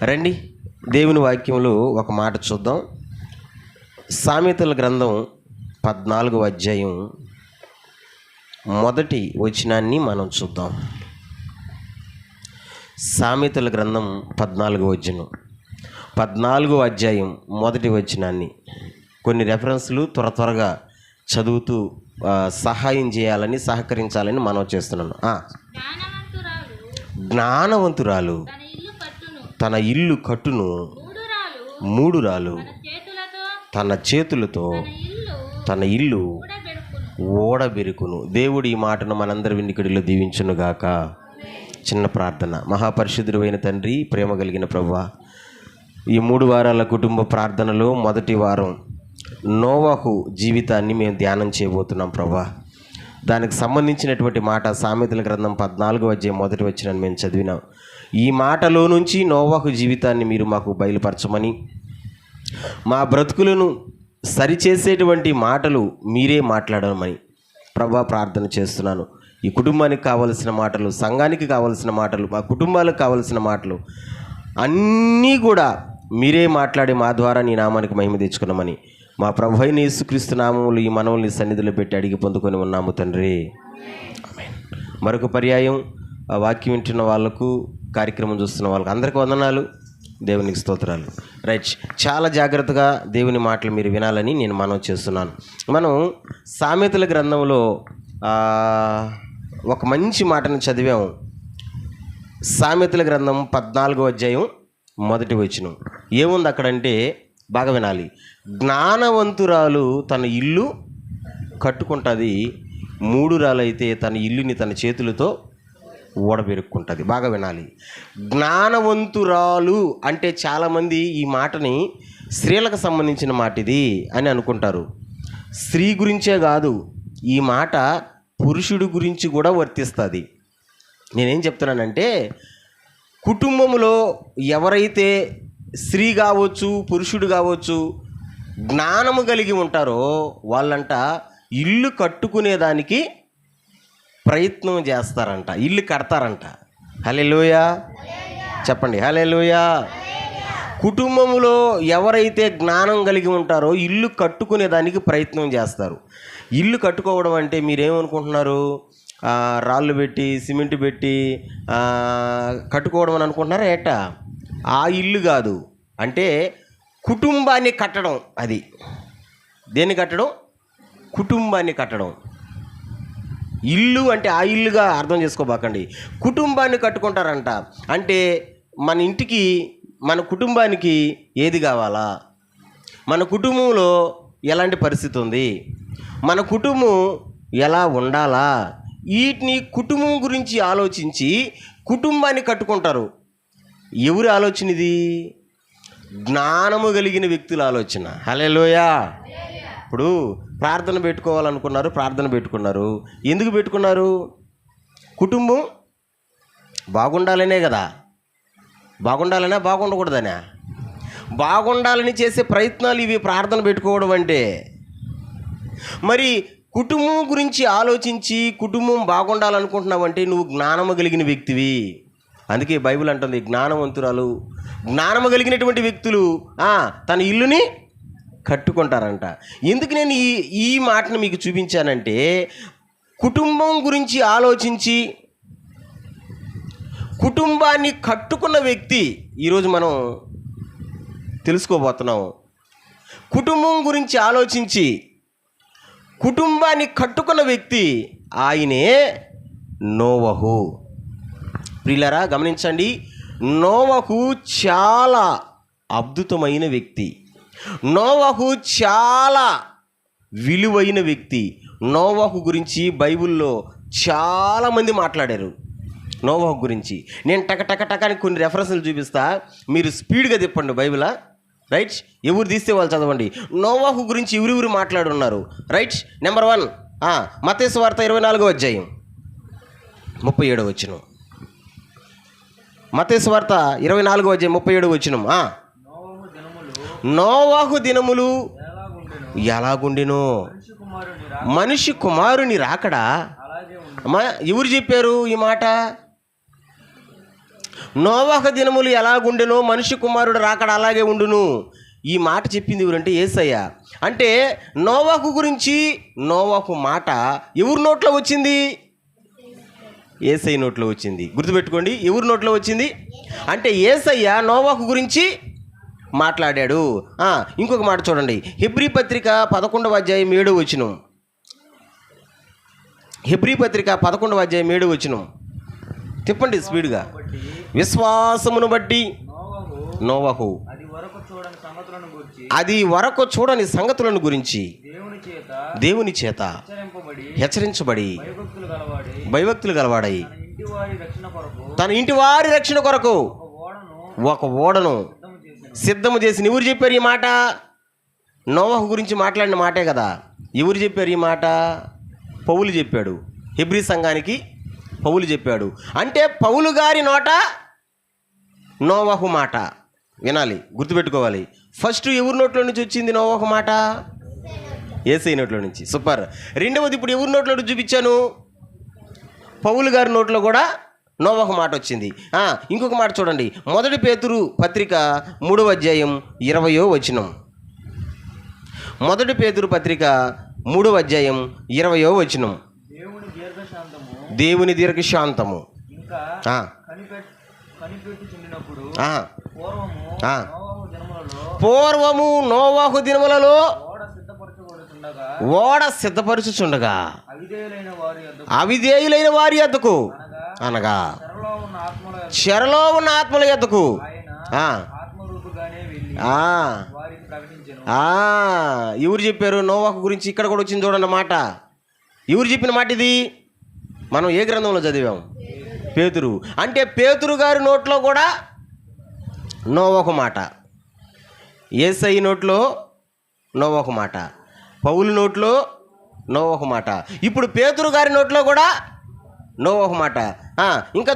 రండి, దేవుని వాక్యంలో ఒక మాట చూద్దాం. సామెతల గ్రంథం 14వ అధ్యాయం మొదటి వచనాన్ని మనం చూద్దాం. సామెతల గ్రంథం 14వ అధ్యాయం మొదటి వచనాన్ని కొన్ని రెఫరెన్స్లు త్వరగా చదువుతూ సహాయం చేయాలని, సహకరించాలని మనం చేస్తున్నాను. జ్ఞానవంతురాలు తన ఇల్లు కట్టును, 3 రాలు తన చేతులతో తన ఇల్లు ఓడబెరుకును. దేవుడు ఈ మాటను మనందరి వినికిడిలో దీవించునుగాక. చిన్న ప్రార్థన. మహాపరిశుద్ధుడు అయిన తండ్రి, ప్రేమ కలిగిన ప్రభువా, ఈ 3 వారాల కుటుంబ ప్రార్థనలో మొదటి వారం నోవహు జీవితాన్ని మేము ధ్యానం చేయబోతున్నాం ప్రభువా. దానికి సంబంధించినటువంటి మాట సామెతల గ్రంథం 14వ అధ్యాయం మొదటి వచనాన్ని మేము చదివినాం. ఈ మాటలో నుంచి నోవహు జీవితాన్ని మీరు మాకు బయలుపరచమని, మా బ్రతుకులను సరిచేసేటువంటి మాటలు మీరే మాట్లాడమని ప్రభువా ప్రార్థన చేస్తున్నాను. ఈ కుటుంబానికి కావలసిన మాటలు, సంఘానికి కావలసిన మాటలు, మా కుటుంబాలకు కావలసిన మాటలు అన్నీ కూడా మీరే మాట్లాడి మా ద్వారా నీ నామానికి మహిమ తెచ్చుకున్నామని మా ప్రభు అయిన యేసుక్రీస్తు నామములు ఈ మనవుల్ని సన్నిధిలో పెట్టి అడిగి పొందుకొని ఉన్నాము తండ్రి. ఆమేన్. మరొక పర్యాయం వాక్యం వింటున్న వాళ్ళకు, కార్యక్రమం చూస్తున్న వాళ్ళకు అందరికీ వందనాలు, దేవునికి స్తోత్రాలు. రైట్, చాలా జాగ్రత్తగా దేవుని మాటలు మీరు వినాలని నేను మనవి చేస్తున్నాను. మనం సామెతల గ్రంథంలో ఒక మంచి మాటను చదివాము. సామెతల గ్రంథం 14వ అధ్యాయం మొదటి వచనం ఏముంది అక్కడంటే బాగా వినాలి. జ్ఞానవంతురాలు తన ఇల్లు కట్టుకుంటుంది, 3 రాలు అయితే తన ఇల్లుని తన చేతులతో ఓడబెరుక్కుంటుంది. బాగా వినాలి. జ్ఞానవంతురాలు అంటే చాలామంది ఈ మాటని స్త్రీలకు సంబంధించిన మాట ఇది అని అనుకుంటారు. స్త్రీ గురించే కాదు, ఈ మాట పురుషుడి గురించి కూడా వర్తిస్తుంది. నేనేం చెప్తున్నానంటే, కుటుంబంలో ఎవరైతే స్త్రీ కావచ్చు, పురుషుడు కావచ్చు, జ్ఞానము కలిగి ఉంటారో వాళ్ళంట ఇల్లు కట్టుకునేదానికి ప్రయత్నం చేస్తారంట, ఇల్లు కడతారంట. హల్లెలూయా చెప్పండి, హల్లెలూయా. కుటుంబంలో ఎవరైతే జ్ఞానం కలిగి ఉంటారో ఇల్లు కట్టుకునేదానికి ప్రయత్నం చేస్తారు. ఇల్లు కట్టుకోవడం అంటే మీరేమనుకుంటున్నారు? రాళ్ళు పెట్టి, సిమెంట్ పెట్టి కట్టుకోవడం అని అనుకుంటున్నారా ఏట? ఆ ఇల్లు కాదు. అంటే కుటుంబాన్ని కట్టడం. అది దేన్ని కట్టడం? కుటుంబాన్ని కట్టడం. ఇల్లు అంటే ఆ ఇల్లుగా అర్థం చేసుకోబాకండి. కుటుంబాన్ని కట్టుకుంటారంట. అంటే మన ఇంటికి, మన కుటుంబానికి ఏది కావాలా, మన కుటుంబంలో ఎలాంటి పరిస్థితి ఉంది, మన కుటుంబం ఎలా ఉండాలా, వీటిని కుటుంబం గురించి ఆలోచించి కుటుంబాన్ని కట్టుకుంటారు. ఎవరి ఆలోచన ఇది? జ్ఞానము కలిగిన వ్యక్తుల ఆలోచన. హల్లెలూయా. ఇప్పుడు ప్రార్థన పెట్టుకోవాలనుకున్నారు, ప్రార్థన పెట్టుకున్నారు. ఎందుకు పెట్టుకున్నారు? కుటుంబం బాగుండాలనే కదా. బాగుండాలనే, బాగుండకూడదనే? బాగుండాలని చేసే ప్రయత్నాలు ఇవి ప్రార్థన పెట్టుకోవడం అంటే. మరి కుటుంబం గురించి ఆలోచించి కుటుంబం బాగుండాలనుకుంటున్నావంటే నువ్వు జ్ఞానము కలిగిన వ్యక్తివి. అందుకే బైబిల్ అంటుంది, జ్ఞానవంతురాలు, జ్ఞానము కలిగినటువంటి వ్యక్తులు తన ఇల్లుని కట్టుకుంటారంట. ఎందుకు నేను ఈ మాటను మీకు చూపించానంటే, కుటుంబం గురించి ఆలోచించి కుటుంబాన్ని కట్టుకున్న వ్యక్తి ఈరోజు మనం తెలుసుకోబోతున్నాం. కుటుంబం గురించి ఆలోచించి కుటుంబాన్ని కట్టుకున్న వ్యక్తి ఆయనే నోవహు. ప్రియులారా గమనించండి, నోవహు చాలా అద్భుతమైన వ్యక్తి. నోవహు చాలా విలువైన వ్యక్తి. నోవహు గురించి బైబిల్లో చాలామంది మాట్లాడారు. నోవహు గురించి నేను టకటకటకాని కొన్ని రెఫరెన్స్లు చూపిస్తా, మీరు స్పీడ్గా తిప్పండి బైబిలా. రైట్, ఎవరు తీస్తే వాళ్ళు చదవండి. నోవహు గురించి ఎవరెవరు మాట్లాడున్నారు? రైట్, నెంబర్ 1 మత్తయి సువార్త 24వ అధ్యాయం 37వ వచనం. మత్తయి సువార్త 24వ అధ్యాయం 37వ వచనం. నోవహు దినములు ఎలాగుండెనో మనిషి కుమారుని రాకడా. ఎవరు చెప్పారు ఈ మాట? నోవాహు దినములు ఎలాగుండెనో మనిషి కుమారుడు రాకడ అలాగే ఉండును. ఈ మాట చెప్పింది ఎవరంటే యేసయ్య. అంటే నోవాహు గురించి నోవాహు మాట ఎవరి నోట్లో వచ్చింది? యేసయ్య నోట్లో వచ్చింది. గుర్తుపెట్టుకోండి, ఎవరి నోట్లో వచ్చింది అంటే యేసయ్య నోవాహు గురించి మాట్లాడాడు. ఇంకొక మాట చూడండి, హెబ్రీ పత్రిక 11వ అధ్యాయం 7వ వచనం. హెబ్రీ పత్రిక 11వ అధ్యాయం 7వ వచనం తిప్పండి స్పీడ్గా. విశ్వాసమును బట్టి నోవాహు అది వరకు చూడని సంగతులను గురించి దేవుని చేత హెచ్చరించబడి భయభక్తులు గలవాడై తన ఇంటి వారి రక్షణ కొరకు ఒక ఓడను సిద్ధము చేసి. ఎవరు చెప్పారు ఈ మాట? నోవాహు గురించి మాట్లాడిన మాటే కదా. ఎవరు చెప్పారు ఈ మాట? పౌలు చెప్పాడు. హెబ్రీ సంఘానికి పౌలు చెప్పాడు. అంటే పౌలు గారి నోట నోవాహు మాట వినాలి, గుర్తుపెట్టుకోవాలి. ఫస్ట్ ఎవరి నోట్లో నుంచి వచ్చింది నోవాహు మాట? యేసయ్య నోట్లో నుంచి. సూపర్. రెండవది ఇప్పుడు ఎవరి నోట్లో చూపించాను? పౌలు గారి నోట్లో కూడా నోవాహు మాట వచ్చింది. ఇంకొక మాట చూడండి, 1 పేతురు పత్రిక 3వ అధ్యాయం 20వ వచనం. 1 పేతురు పత్రిక 3వ అధ్యాయం 20వ వచనం. దేవుని దీర్ఘశాంతము పూర్వము నోవాహు దినములలో ఓడ సిద్ధపరచుచుండగా అవిధేయులైన వారి యొద్దకు అనగా చెరలో ఉన్న ఆత్మల యొద్దకు ఎవరు చెప్పారు నోవాహు గురించి? ఇక్కడ కూడా వచ్చింది చూడండి మాట. ఎవరు చెప్పిన మాట ఇది? మనం ఏ గ్రంథంలో చదివాం? పేతురు. అంటే పేతురు గారి నోట్లో కూడా నోవాహు మాట, యేసయ్య నోట్లో నోవాహు మాట, పౌలు నోట్లో నోవాహు మాట, ఇప్పుడు పేతురు గారి నోట్లో కూడా నోవాహు మాట. ఇంకా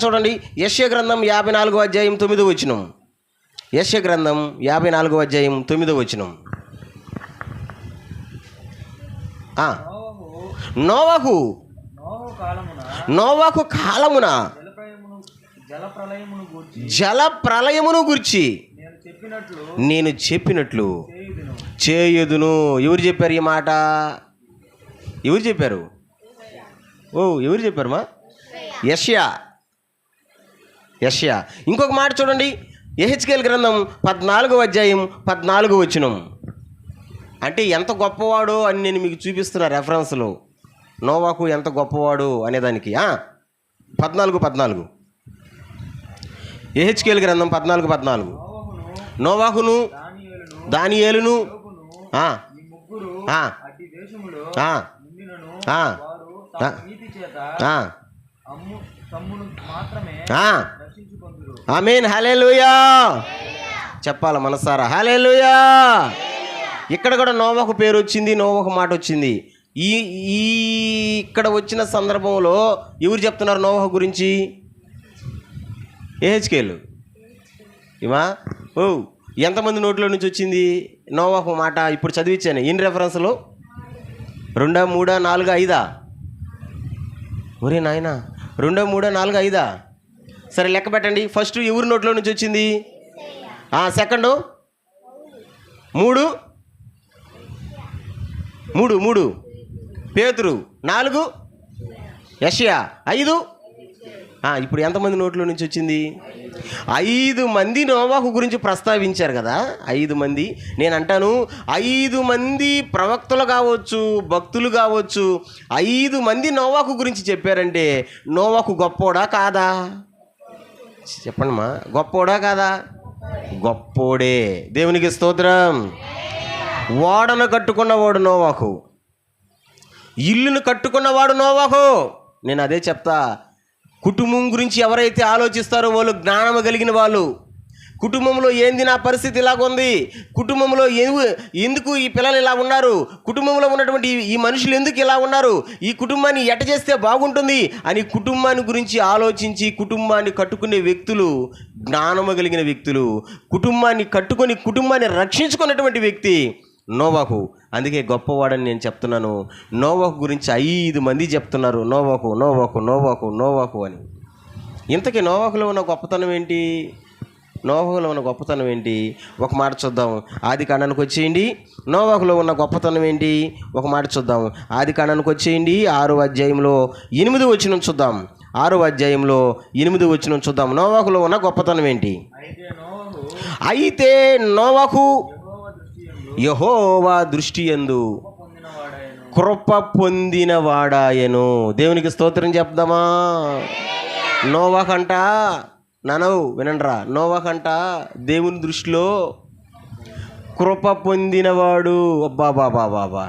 చూడండి యెషయా గ్రంథం 54వ అధ్యాయం 9వ వచనం. యెషయా గ్రంథం 54వ అధ్యాయం 9వ వచనం. నోవాహు కాలమున జల ప్రళయమును గూర్చి నేను చెప్పినట్లు చేయుదును. ఎవరు చెప్పారు ఈ మాట? ఎవరు చెప్పారు? ఎవరు చెప్పారు మా? యెషయా. ఇంకొక మాట చూడండి, యెహెజ్కేలు గ్రంథం 14వ అధ్యాయం 14వ వచనం. అంటే ఎంత గొప్పవాడు అని నేను మీకు చూపిస్తున్నా రెఫరెన్స్లో. నోవాహు ఎంత గొప్పవాడు అనేదానికి 14 యెహెజ్కేలు గ్రంథం 14 నోవాహును దానియేలును ఆమేన్. హల్లెలూయా చెప్పాల మనసారా, హల్లెలూయా. ఇక్కడ కూడా నోవాహు పేరు వచ్చింది, నోవాహు మాట వచ్చింది. ఇక్కడ వచ్చిన సందర్భంలో ఎవరు చెప్తున్నారు నోవాహు గురించి? యెహెజ్కేలు. ఎంతమంది నోట్లో నుంచి వచ్చింది నోవాహు మాట? ఇప్పుడు చదివించాను. ఎన్ని రెఫరెన్స్లు? 2, 3, 4, 5? ఒరే నాయన, 2, 3, 4, 5? సరే లెక్క పెట్టండి. ఫస్ట్ ఎవరి నోట్లో నుంచి వచ్చింది? సెకండ్ 3 పేతురు, 4 యెషయా, 5 ఇప్పుడు ఎంతమంది నోట్లో నుంచి వచ్చింది? 5 మంది నోవాహు గురించి ప్రస్తావించారు కదా. 5 మంది. నేను అంటాను 5 మంది ప్రవక్తలు కావచ్చు, భక్తులు కావచ్చు, 5 మంది నోవాహు గురించి చెప్పారంటే నోవాహు గొప్పోడా కాదా? చెప్పండి మా, గొప్పోడా కాదా? గొప్పోడే. దేవునికి స్తోత్రం. ఓడను కట్టుకున్నవాడు నోవాహు, ఇల్లును కట్టుకున్నవాడు నోవాహు. నేను అదే చెప్తా. కుటుంబం గురించి ఎవరైతే ఆలోచిస్తారో వాళ్ళు జ్ఞానం కలిగిన వాళ్ళు. కుటుంబంలో ఏంది నా పరిస్థితి ఇలాగుంది, కుటుంబంలో ఎందుకు ఈ పిల్లలు ఇలా ఉన్నారు, కుటుంబంలో ఉన్నటువంటి ఈ మనుషులు ఎందుకు ఇలా ఉన్నారు, ఈ కుటుంబాన్ని ఎట చేస్తే బాగుంటుంది అని కుటుంబాన్ని గురించి ఆలోచించి కుటుంబాన్ని కట్టుకునే వ్యక్తులు జ్ఞానము కలిగిన వ్యక్తులు. కుటుంబాన్ని కట్టుకొని కుటుంబాన్ని రక్షించుకున్నటువంటి వ్యక్తి నోవాహు. అందుకే గొప్పవాడని నేను చెప్తున్నాను. నోవాహు గురించి 5 మంది చెప్తున్నారు నోవాహు నోవాహు నోవాహు నోవాహు అని. ఇంతకీ నోవాహులో ఉన్న గొప్పతనం ఏంటి? నోవాహులో ఉన్న గొప్పతనం ఏంటి? ఒక మాట చూద్దాం. ఆది కాండానికి వచ్చేయండి. నోవాహులో ఉన్న గొప్పతనం ఏంటి? ఒక మాట చూద్దాం. ఆది కాండానికి వచ్చేయండి. 6వ అధ్యాయంలో 8వ వచనం చూద్దాం. 6వ అధ్యాయంలో 8వ వచనం చూద్దాం. నోవాహులో ఉన్న గొప్పతనం ఏంటి? అయితే నోవాహు యెహోవా దృష్టి యందు కృప పొందినవాడాయను. దేవునికి స్తోత్రం చెప్దామా? నోవాహంట నానవు వినండ్రా, నోవాహంట దేవుని దృష్టిలో కృప పొందినవాడు. బాబా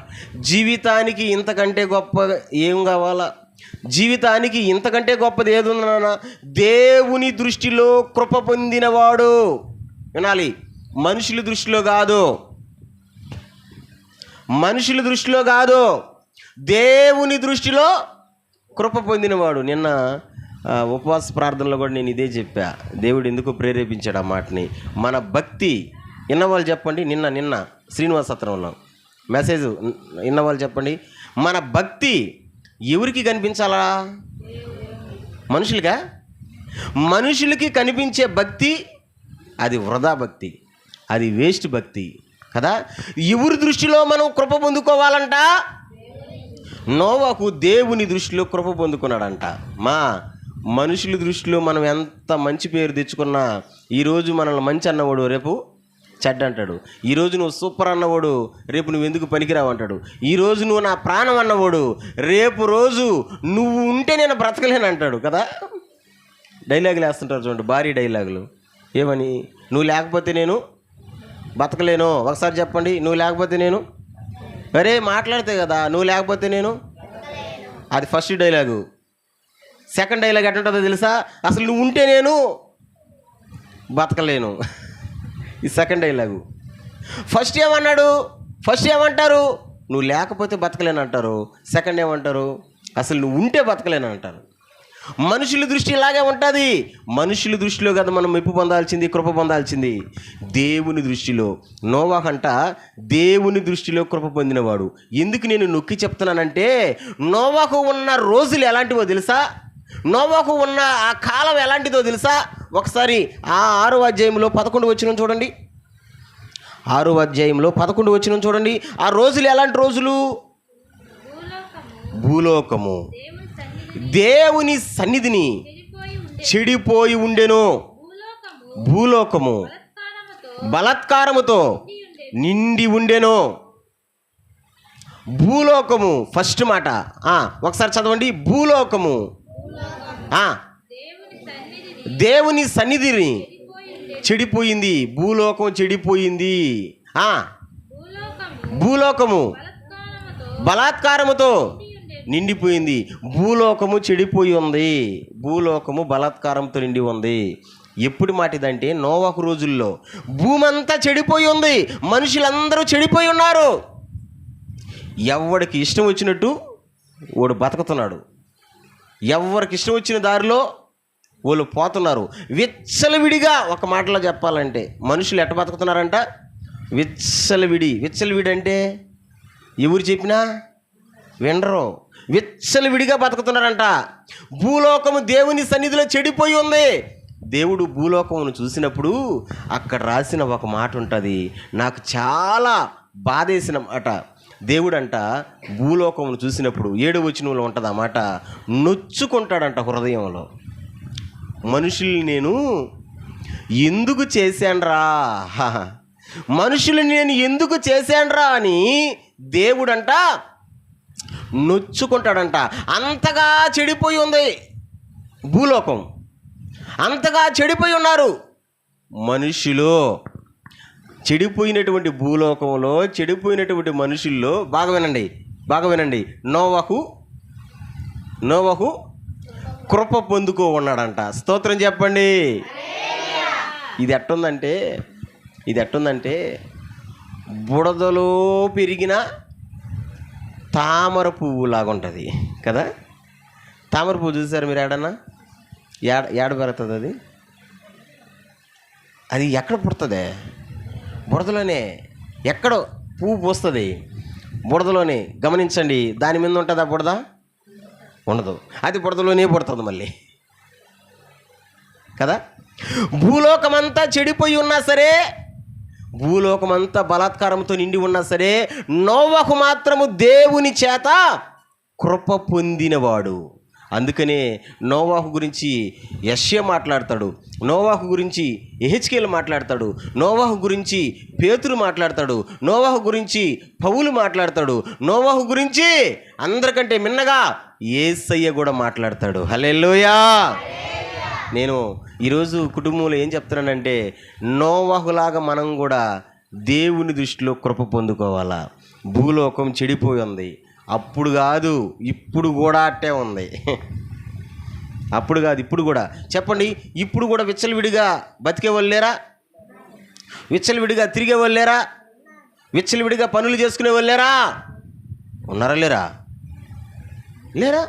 జీవితానికి ఇంతకంటే గొప్ప ఏం కావాలా? జీవితానికి ఇంతకంటే గొప్పది ఏది ఉందన్నా? దేవుని దృష్టిలో కృప పొందినవాడు. వినాలి, మనుషుల దృష్టిలో కాదు, మనుషుల దృష్టిలో కాదు, దేవుని దృష్టిలో కృప పొందినవాడు. నిన్న ఉపవాస ప్రార్థనలో కూడా నేను ఇదే చెప్పా. దేవుడు ఎందుకు ప్రేరేపించాడు ఆ మాటని? మన భక్తి విన్నవాళ్ళు చెప్పండి. నిన్న శ్రీనివాస సత్రంలో మెసేజ్ విన్నవాళ్ళు చెప్పండి. మన భక్తి ఎవరికి కనిపించాలా? మనుషులుగా? మనుషులకి కనిపించే భక్తి అది వృధా భక్తి, అది వేస్ట్ భక్తి కదా. ఎవరి దృష్టిలో మనం కృప పొందుకోవాలంట? నోవాహు దేవుని దృష్టిలో కృప పొందుకున్నాడంట. మనుషుల దృష్టిలో మనం ఎంత మంచి పేరు తెచ్చుకున్నా, ఈరోజు మనల్ని మంచి అన్నవాడు రేపు చెడ్డ అంటాడు. ఈరోజు నువ్వు సూపర్ అన్నవాడు రేపు నువ్వు ఎందుకు పనికిరావు అంటాడు. ఈరోజు నువ్వు నా ప్రాణం అన్నవాడు రేపు రోజు నువ్వు ఉంటే నేను బ్రతకలేను అంటాడు కదా. డైలాగులు వేస్తుంటారు చూడండి, భారీ డైలాగులు. ఏమని? నువ్వు లేకపోతే నేను బతకలేను. ఒకసారి చెప్పండి, నువ్వు లేకపోతే నేను. అరే మాట్లాడితే కదా, నువ్వు లేకపోతే నేను. అది ఫస్ట్ డైలాగు. సెకండ్ డైలాగ్ ఎట్టుంటుందో తెలుసా? అసలు నువ్వు ఉంటే నేను బతకలేను. ఈ సెకండ్ డైలాగు. ఫస్ట్ ఏమన్నాడు? ఫస్ట్ ఏమంటారు? నువ్వు లేకపోతే బతకలేను అంటారు. సెకండ్ ఏమంటారు? అసలు నువ్వు ఉంటే బతకలేను అంటారు. మనుషుల దృష్టి ఇలాగే ఉంటుంది. మనుషుల దృష్టిలో కదా మనం మెప్పు పొందాల్సింది, కృప పొందాల్సింది. దేవుని దృష్టిలో నోవాహంట దేవుని దృష్టిలో కృప పొందినవాడు. ఎందుకు నేను నొక్కి చెప్తున్నానంటే, నోవాహు ఉన్న రోజులు ఎలాంటివో తెలుసా? నోవాహు ఉన్న ఆ కాలం ఎలాంటిదో తెలుసా? ఒకసారి ఆ 6వ అధ్యాయంలో 11వ వచనం చూడండి. 6వ అధ్యాయంలో 11వ వచనం చూడండి. ఆ రోజులు ఎలాంటి రోజులు? భూలోకము దేవుని సన్నిధిని చెడిపోయి ఉండెను. భూలోకము బలాత్కారముతో నిండి ఉండెను. భూలోకము ఫస్ట్ మాట ఒకసారి చదవండి. భూలోకము దేవుని సన్నిధిని చెడిపోయింది. భూలోకం చెడిపోయింది. భూలోకము బలాత్కారముతో నిండిపోయింది. భూలోకము చెడిపోయి ఉంది. భూలోకము బలాత్కారంతో నిండి ఉంది. ఎప్పుడు మాటిదంటే నోవాహు రోజుల్లో భూమి అంతా చెడిపోయి ఉంది. మనుషులందరూ చెడిపోయి ఉన్నారు. ఎవరికి ఇష్టం వచ్చినట్టు వాడు బతుకుతున్నాడు. ఎవరికి ఇష్టం వచ్చిన దారిలో వాళ్ళు పోతున్నారు. విచ్చలవిడిగా. ఒక మాటలో చెప్పాలంటే మనుషులు ఎట్ట బతుకుతున్నారంట? విచ్చలవిడి. విచ్చలవిడి అంటే ఎవరు చెప్పినా వినరు. విచ్చలవిడిగా బతుకుతున్నారంట. భూలోకము దేవుని సన్నిధిలో చెడిపోయి ఉంది. దేవుడు భూలోకమును చూసినప్పుడు అక్కడ రాసిన ఒక మాట ఉంటుంది, నాకు చాలా బాధేసిన మాట. దేవుడంట భూలోకమును చూసినప్పుడు 7వ వచనంలో ఉంటుంది ఆ మాట, నొచ్చుకుంటాడంట హృదయంలో. మనుషుల్ని నేను ఎందుకు చేశానురా, మనుషుల్ని నేను ఎందుకు చేశానురా అని దేవుడంట నొచ్చుకుంటాడంట. అంతగా చెడిపోయి ఉంది భూలోకం. అంతగా చెడిపోయి ఉన్నారు మనుషులు. చెడిపోయినటువంటి భూలోకంలో చెడిపోయినటువంటి మనుషుల్లో బాగా వినండి. నోవాహు కృప పొందుకో ఉన్నాడంట. స్తోత్రం చెప్పండి. ఇది ఎట్టుందంటే బుడదలో పెరిగిన తామర పువ్వు లాగా ఉంటుంది కదా. తామర పువ్వు చూసారు మీరు? ఏడన్నా ఏడ పెరుగుతుంది అది? అది ఎక్కడ పుడుతుంది? బురదలోనే. ఎక్కడో పువ్వు పూస్తుంది బురదలోనే. గమనించండి, దాని మీద ఉంటుందా బురద? ఉండదు. అది బురదలోనే పుడుతుంది. మళ్ళీ కదా. భూలోకమంతా చెడిపోయి ఉన్నా సరే, భూలోకమంతా బలాత్కారంతో నిండి ఉన్నా సరే, నోవహు మాత్రము దేవుని చేత కృప పొందినవాడు. అందుకనే నోవాహు గురించి యెషయా మాట్లాడతాడు, నోవాహు గురించి యెహెజ్కేలు మాట్లాడతాడు, నోవాహు గురించి పేతురు మాట్లాడతాడు, నోవాహు గురించి పౌలు మాట్లాడతాడు, నోవాహు గురించి అందరికంటే మిన్నగా యేసయ్య కూడా మాట్లాడతాడు. హల్లెలూయా. నేను ఈరోజు కుటుంబంలో ఏం చెప్తున్నానంటే, నోవాహులాగా మనం కూడా దేవుని దృష్టిలో కృప పొందుకోవాలా. భూలోకం చెడిపోయి ఉంది, అప్పుడు కాదు ఇప్పుడు కూడా అట్టే ఉంది. అప్పుడు కాదు ఇప్పుడు కూడా. చెప్పండి, ఇప్పుడు కూడా విచ్చలవిడిగా బతికే వాళ్ళు లేరా? విచ్చలవిడిగా తిరిగే వాళ్ళు లేరా? విచ్చలవిడిగా పనులు చేసుకునే వాళ్ళు లేరా? ఉన్నారా లేరా? లేరా?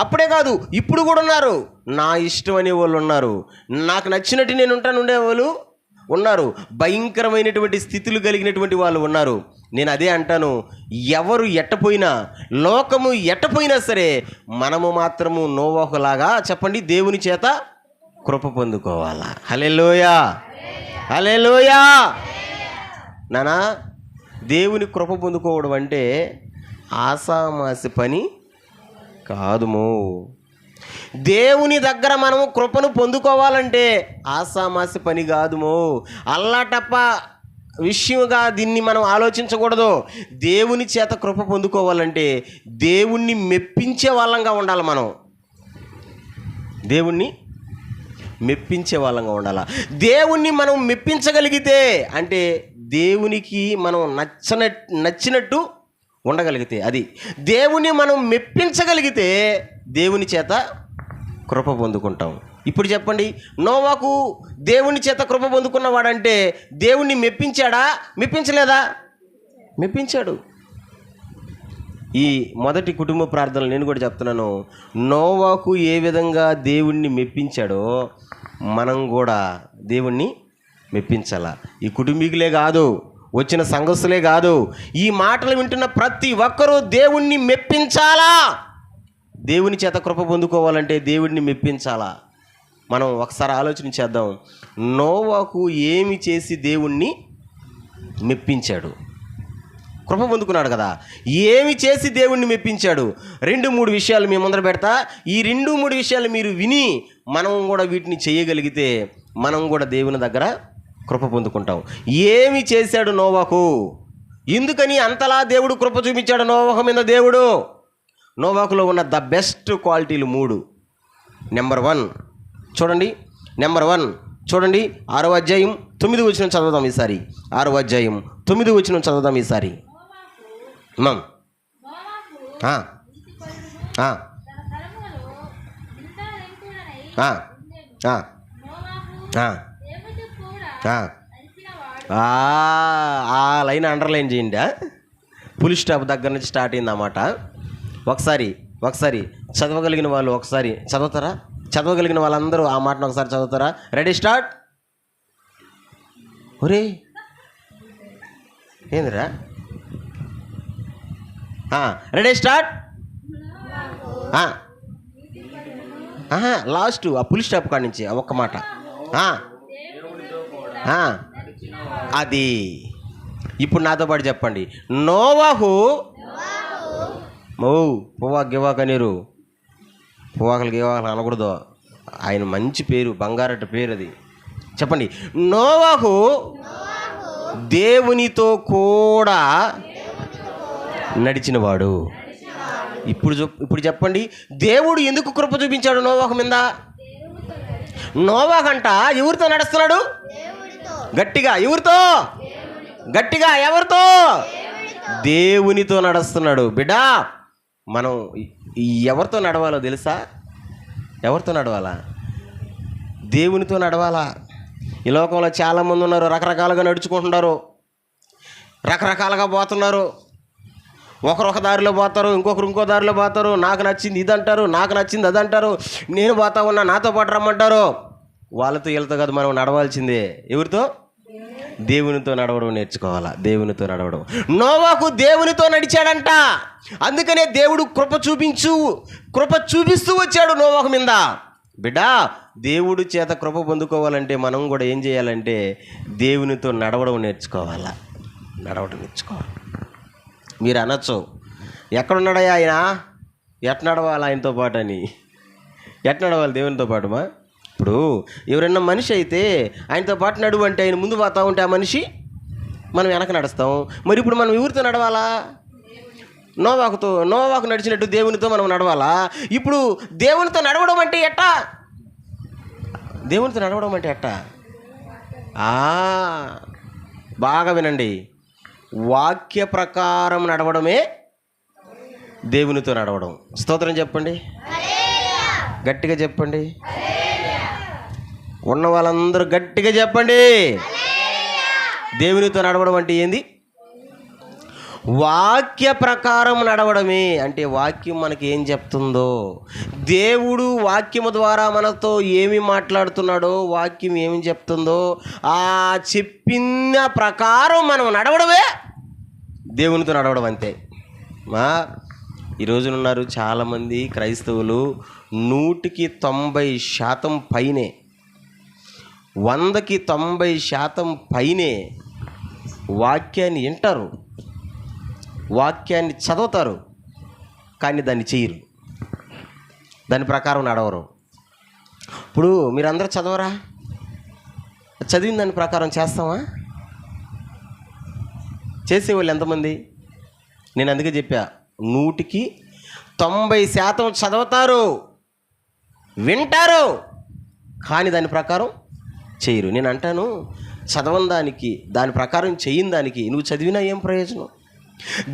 అప్పుడే కాదు ఇప్పుడు కూడా ఉన్నారు. నా ఇష్టం అనే వాళ్ళు ఉన్నారు, నాకు నచ్చినట్టు నేను ఉంటాను ఉండేవాళ్ళు ఉన్నారు, భయంకరమైనటువంటి స్థితులు కలిగినటువంటి వాళ్ళు ఉన్నారు. నేను అదే అంటాను, ఎవరు ఎట్టపోయినా, లోకము ఎట్టపోయినా సరే, మనము మాత్రము నోవాహులాగా చెప్పండి దేవుని చేత కృప పొందుకోవాలా. హల్లెలూయా, హల్లెలూయా. నానా, దేవుని కృప పొందుకోవడం అంటే ఆసామాసి పని కాదుమో. దేవుని దగ్గర మనము కృపను పొందుకోవాలంటే ఆసామాసి పని కాదుమో. అల్లాటప్ప విషయంగా దీన్ని మనం ఆలోచించకూడదు. దేవుని చేత కృప పొందుకోవాలంటే దేవుణ్ణి మెప్పించే వాళ్ళంగా ఉండాలి. మనం దేవుణ్ణి మెప్పించే వాళ్ళంగా ఉండాలి. దేవుణ్ణి మనం మెప్పించగలిగితే అంటే దేవునికి మనం నచ్చినట్టు ఉండగలిగితే, అది దేవుని మనం మెప్పించగలిగితే దేవుని చేత కృప పొందుకుంటాం. ఇప్పుడు చెప్పండి, నోవాహు దేవుని చేత కృప పొందుకున్నవాడంటే దేవుణ్ణి మెప్పించాడా? మెప్పించలేదా? మెప్పించాడు. ఈ మొదటి కుటుంబ ప్రార్థనలు నేను కూడా చెప్తున్నాను. నోవాహు ఏ విధంగా దేవుణ్ణి మెప్పించాడో మనం కూడా దేవుణ్ణి మెప్పించాలా. ఈ కుటుంబీకులే కాదు, వచ్చిన సంఘస్థులే కాదు, ఈ మాటలు వింటున్న ప్రతి ఒక్కరూ దేవుణ్ణి మెప్పించాలా. దేవుని చేత కృప పొందుకోవాలంటే దేవుణ్ణి మెప్పించాలా. మనం ఒకసారి ఆలోచన చేద్దాం. నోవాహు ఏమి చేసి దేవుణ్ణి మెప్పించాడు? కృప పొందుకున్నాడు కదా, ఏమి చేసి దేవుణ్ణి మెప్పించాడు? 2-3 విషయాలు మీ ముందర పెడతా. ఈ 2-3 విషయాలు మీరు విని మనం కూడా వీటిని చేయగలిగితే మనం కూడా దేవుని దగ్గర కృప పొందుకుంటాం. ఏమి చేశాడు నోవాహు? ఎందుకని అంతలా దేవుడు కృప చూపించాడు నోవాహు మీద? దేవుడు నోవాహులో ఉన్న ద బెస్ట్ క్వాలిటీలు 3. నెంబర్ 1 చూడండి, నెంబర్ 1 చూడండి. 6వ అధ్యాయం 9వ వచనం చదువుదాం ఈసారి. 6వ అధ్యాయం 9వ వచనం చదువుదాం ఈసారి. ఆ లైన్ అండర్లైన్ చేయండి. ఫుల్ స్టాప్ దగ్గర నుంచి స్టార్ట్ అయింది అన్నమాట. ఒకసారి చదవగలిగిన వాళ్ళు ఒకసారి చదువుతారా? చదవగలిగిన వాళ్ళందరూ ఆ మాటను ఒకసారి చదువుతారా? Ready, start. ఒరే ఏందిరా? Ready, start. లాస్ట్ ఆ ఫుల్ స్టాప్ కాడి నుంచి ఒక్క మాట. అది ఇప్పుడు నాతో పాటు చెప్పండి. నోవాహు పువ్వాక నీరు, పువ్వాకలు గివాకలు అనకూడదు, ఆయన మంచి పేరు, బంగారట పేరు అది. చెప్పండి, నోవాహు దేవునితో కూడా నడిచినవాడు. ఇప్పుడు చెప్పండి, దేవుడు ఎందుకు కృప చూపించాడు నోవాహు మీద? నోవాహు అంట ఎవరితో నడుస్తున్నాడు? గట్టిగా ఎవరితో? గట్టిగా ఎవరితో? దేవునితో నడుస్తున్నాడు. బిడ్డా, మనం ఎవరితో నడవాలో తెలుసా? ఎవరితో నడవాలా? దేవునితో నడవాలా. ఈ లోకంలో చాలామంది ఉన్నారు, రకరకాలుగా నడుచుకుంటున్నారు, రకరకాలుగా పోతున్నారు. ఒకరు ఒక దారిలో పోతారు, ఇంకొకరు ఇంకో దారిలో పోతారు. నాకు నచ్చింది ఇది అంటారు, నాకు నచ్చింది అది అంటారు. నేను పోతా ఉన్నా, నాతో పాటు రమ్మంటారు. వాళ్ళతో వీళ్ళతో కాదు, మనం నడవాల్సిందే ఎవరితో? దేవునితో నడవడం నేర్చుకోవాలా. దేవునితో నడవడం. నోవాహు దేవునితో నడిచాడంట. అందుకనే దేవుడు కృప చూపిస్తూ వచ్చాడు నోవాహు మీద. బిడ్డా, దేవుడి చేత కృప పొందుకోవాలంటే మనం కూడా ఏం చేయాలంటే దేవునితో నడవడం నేర్చుకోవాలి. మీరు అనొచ్చు, ఎక్కడున్నాడయ్యా ఆయన, ఎట్ నడవాలి ఆయనతో పాటు అని. ఎట్ నడవాలి దేవునితో పాటుమా? ఇప్పుడు ఎవరైనా మనిషి అయితే ఆయనతో పాటు నడువు అంటే ఆయన ముందు పోతా ఉంటే ఆ మనిషి మనం వెనక నడుస్తాం. మరి ఇప్పుడు మనం ఎవరితో నడవాలా? నోవాకు నడిచినట్టు దేవునితో మనం నడవాలా? ఇప్పుడు దేవునితో నడవడం అంటే ఎట్టా? దేవునితో నడవడం అంటే ఎట్టా? బాగా వినండి, వాక్య ప్రకారం నడవడమే దేవునితో నడవడం. స్తోత్రం చెప్పండి, గట్టిగా చెప్పండి. ఉన్న వాళ్ళందరూ గట్టిగా చెప్పండి. దేవునితో నడవడం అంటే ఏంది? వాక్య ప్రకారం నడవడమే. అంటే వాక్యం మనకి ఏం చెప్తుందో, దేవుడు వాక్యము ద్వారా మనతో ఏమి మాట్లాడుతున్నాడో, వాక్యం ఏమి చెప్తుందో ఆ చెప్పిన ప్రకారం మనం నడవడమే దేవునితో నడవడం. అంతే. ఈ రోజున ఉన్నారు చాలామంది క్రైస్తవులు 100% పైనే, 100% పైనే వాక్యాన్ని వింటారు, వాక్యాన్ని చదువుతారు, కానీ దాన్ని చేయరు, దాని ప్రకారం నడవరు. ఇప్పుడు మీరందరూ చదవరా? చదివిన దాని ప్రకారం చేస్తామా? చేసేవాళ్ళు ఎంతమంది? నేను అందుకే చెప్పా, 100% చదువుతారు, వింటారు, కానీ దాని ప్రకారం చేయరు. నేను అంటాను, చదవని దానికి, దాని ప్రకారం చేయని దానికి నువ్వు చదివినా ఏం ప్రయోజనం?